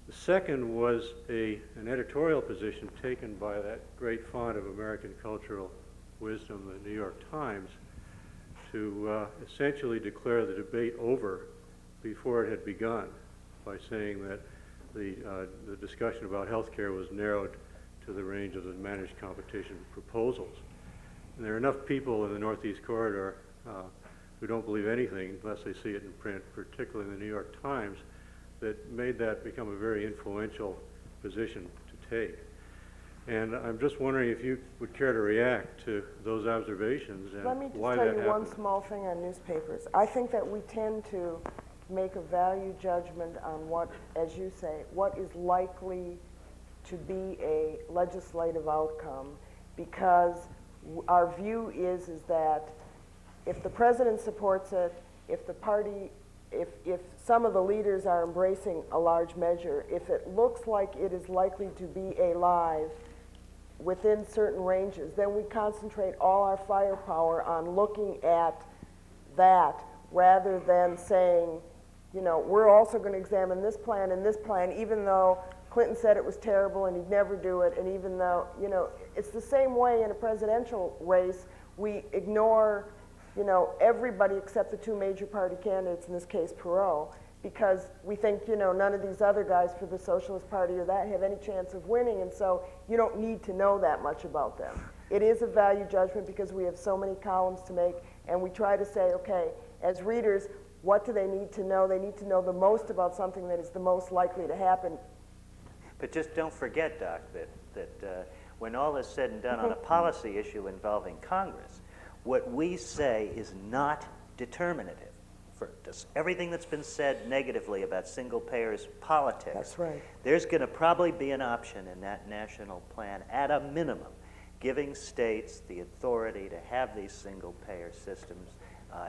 The second was an editorial position taken by that great font of American cultural wisdom, the New York Times, to essentially declare the debate over before it had begun by saying that the discussion about health care was narrowed to the range of the managed competition proposals. And there are enough people in the Northeast Corridor who don't believe anything unless they see it in print, particularly in the New York Times, that made that become a very influential position to take. And I'm just wondering if you would care to react to those observations and why that happened. Let me just tell you one small thing on newspapers. I think that we tend to make a value judgment on what, as you say, what is likely to be a legislative outcome, because our view is that if the president supports it, if the party, if some of the leaders are embracing a large measure, if it looks like it is likely to be alive within certain ranges, then we concentrate all our firepower on looking at that rather than saying, you know, we're also going to examine this plan and this plan, even though Clinton said it was terrible and he'd never do it, and even though, you know, it's the same way in a presidential race. We ignore, you know, everybody except the two major party candidates, in this case Perot, because we think, you know, none of these other guys for the Socialist Party or that have any chance of winning, and so you don't need to know that much about them. It is a value judgment because we have so many columns to make, and we try to say, okay, as readers, what do they need to know? They need to know the most about something that is the most likely to happen. But just don't forget, Doc, that when all is said and done on a policy issue involving Congress, what we say is not determinative. For just everything that's been said negatively about single payers politics, that's right. There's going to probably be an option in that national plan, at a minimum, giving states the authority to have these single payer systems.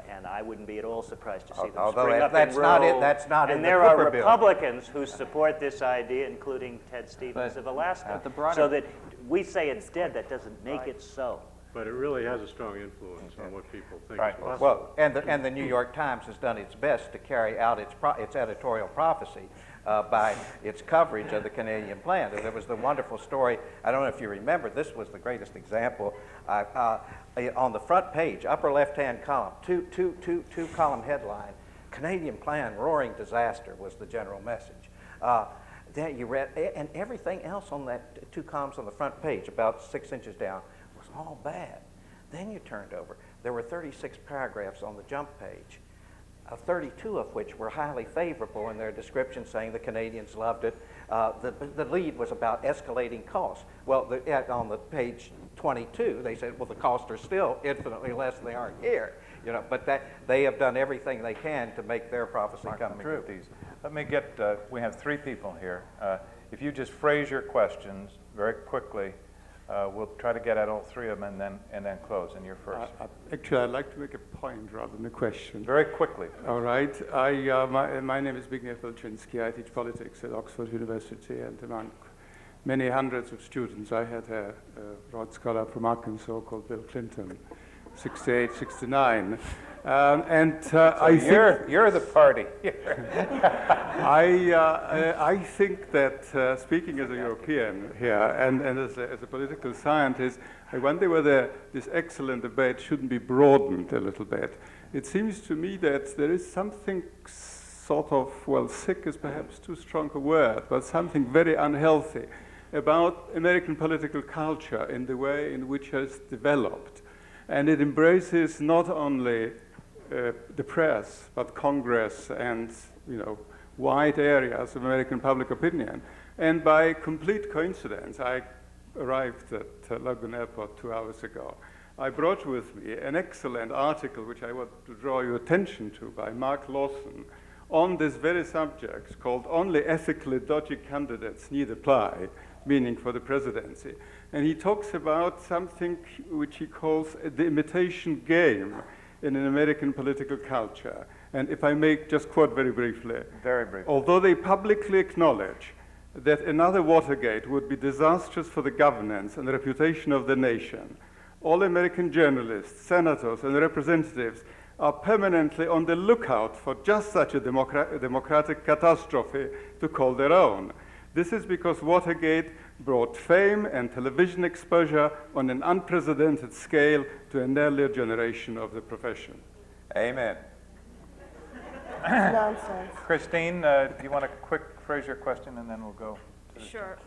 And I wouldn't be at all surprised to see them spring up that's and not grow. that's not and in the there are Cooper bill. Republicans who support this idea, including Ted Stevens of Alaska. So that we say it's dead, that doesn't make it so. But it really has a strong influence on what people think. Right. Well, and the New York Times has done its best to carry out its editorial prophecy by its coverage of the Canadian plan. There was the wonderful story. I don't know if you remember. This was the greatest example. On the front page, upper left-hand column, two column headline: Canadian plan, roaring disaster was the general message. Then you read, and everything else on that two columns on the front page, about 6 inches down, was all bad. Then you turned over. There were 36 paragraphs on the jump page, 32 of which were highly favorable in their description, saying the Canadians loved it. The lead was about escalating costs. Well, on the page 22, they said, well, the costs are still infinitely less than they are here. You know, but that they have done everything they can to make their prophecy come true. Let me get, we have 3 people here. If you just phrase your questions very quickly, We'll try to get at all three of them and then close. And you're first. Actually, I'd like to make a point rather than a question. Very quickly. All right. My name is Zbigniew Felczyński. I teach politics at Oxford University, and among many hundreds of students, I had a Rhodes Scholar from Arkansas called Bill Clinton, 68, 69. I think you're the party. I think that speaking as a European here and as a political scientist, I wonder whether this excellent debate shouldn't be broadened a little bit. It seems to me that there is something sort of, well, sick is perhaps too strong a word, but something very unhealthy about American political culture in the way in which it has developed. And it embraces not only the press, but Congress and, wide areas of American public opinion. And by complete coincidence, I arrived at Logan Airport 2 hours ago. I brought with me an excellent article, which I want to draw your attention to, by Mark Lawson, on this very subject, called "Only Ethically Dodgy Candidates Need Apply," meaning for the presidency. And he talks about something which he calls the imitation game in an American political culture. And if I may just quote very briefly. Very briefly. Although they publicly acknowledge that another Watergate would be disastrous for the governance and the reputation of the nation, all American journalists, senators, and representatives are permanently on the lookout for just such a democratic catastrophe to call their own. This is because Watergate brought fame and television exposure on an unprecedented scale to an earlier generation of the profession. Amen. Nonsense. Christine, do you want to quick phrase your question, and then we'll go? Sure.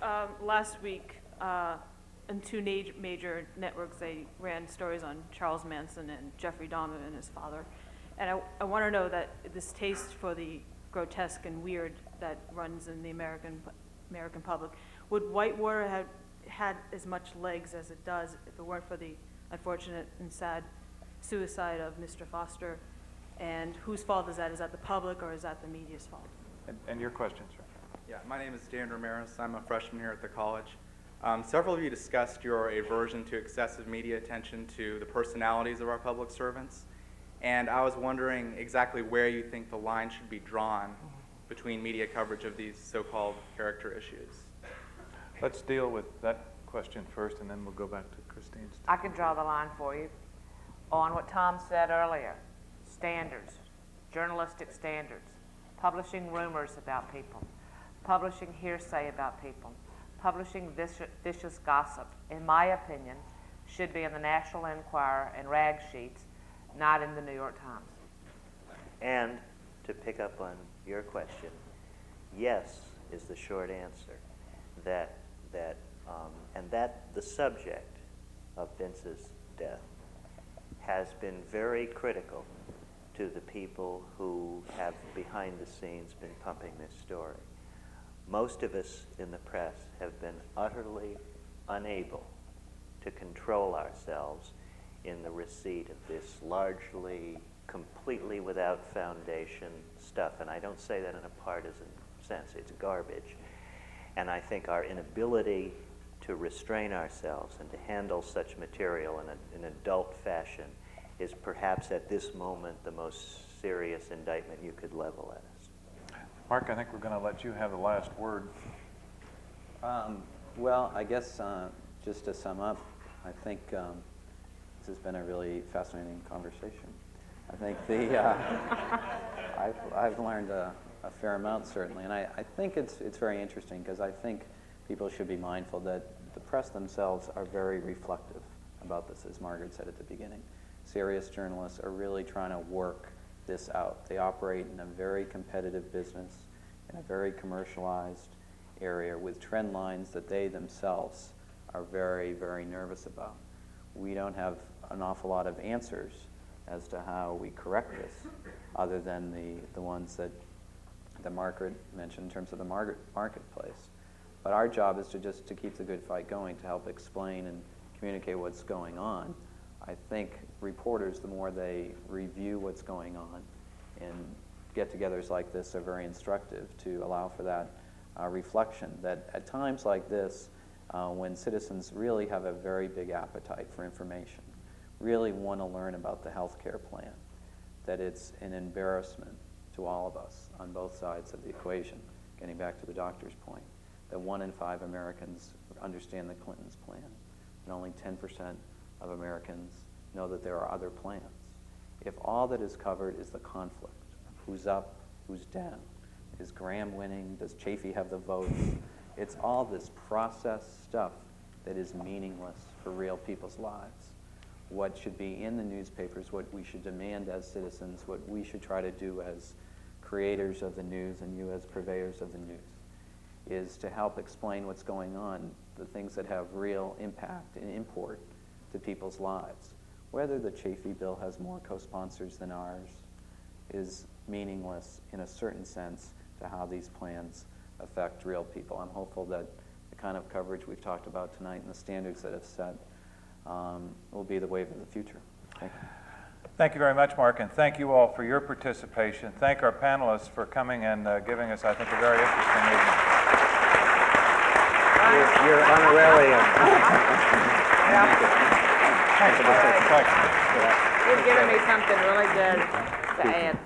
Last week, in two major networks, they ran stories on Charles Manson and Jeffrey Dahmer and his father. And I want to know that this taste for the grotesque and weird that runs in the American public, would Whitewater have had as much legs as it does if it weren't for the unfortunate and sad suicide of Mr. Foster? And whose fault is that? Is that the public, or is that the media's fault? And your question, sir. Yeah, my name is Dan Ramirez. I'm a freshman here at the college. Several of you discussed your aversion to excessive media attention to the personalities of our public servants. And I was wondering exactly where you think the line should be drawn between media coverage of these so-called character issues. Let's deal with that question first, and then we'll go back to Christine's. I can draw the line for you on what Tom said earlier. Standards, journalistic standards, publishing rumors about people, publishing hearsay about people, publishing vicious gossip, in my opinion, should be in the National Enquirer and rag sheets, not in the New York Times. And to pick up on your question, yes is the short answer. That the subject of Vince's death has been very critical to the people who have behind the scenes been pumping this story. Most of us in the press have been utterly unable to control ourselves in the receipt of this largely, completely without foundation stuff. And I don't say that in a partisan sense. It's garbage. And I think our inability to restrain ourselves and to handle such material in an adult fashion is perhaps at this moment the most serious indictment you could level at us. Mark, I think we're going to let you have the last word. Well, I guess just to sum up, I think this has been a really fascinating conversation. I think I've learned a fair amount, certainly, and I think it's very interesting, because I think people should be mindful that the press themselves are very reflective about this, as Margaret said at the beginning. Serious journalists are really trying to work this out. They operate in a very competitive business, in a very commercialized area with trend lines that they themselves are very, very nervous about. We don't have an awful lot of answers as to how we correct this, other than the ones that Margaret mentioned in terms of the marketplace. But our job is to keep the good fight going, to help explain and communicate what's going on. I think reporters, the more they review what's going on, and get-togethers like this are very instructive to allow for that reflection, that at times like this, when citizens really have a very big appetite for information, really want to learn about the health care plan, that it's an embarrassment to all of us on both sides of the equation, getting back to the doctor's point, that 1 in 5 Americans understand the Clintons plan, and only 10% of Americans know that there are other plans. If all that is covered is the conflict, who's up, who's down, is Graham winning, does Chafee have the votes, it's all this processed stuff that is meaningless for real people's lives. What should be in the newspapers, what we should demand as citizens, what we should try to do as creators of the news and you as purveyors of the news, is to help explain what's going on, the things that have real impact and import to people's lives. Whether the Chafee bill has more co-sponsors than ours is meaningless in a certain sense to how these plans affect real people. I'm hopeful that the kind of coverage we've talked about tonight and the standards that have set will be the wave of the future. Thank you. Thank you very much, Mark, and thank you all for your participation. Thank our panelists for coming and giving us, I think, a very interesting evening. You're honorarium. You've given me something really good to add.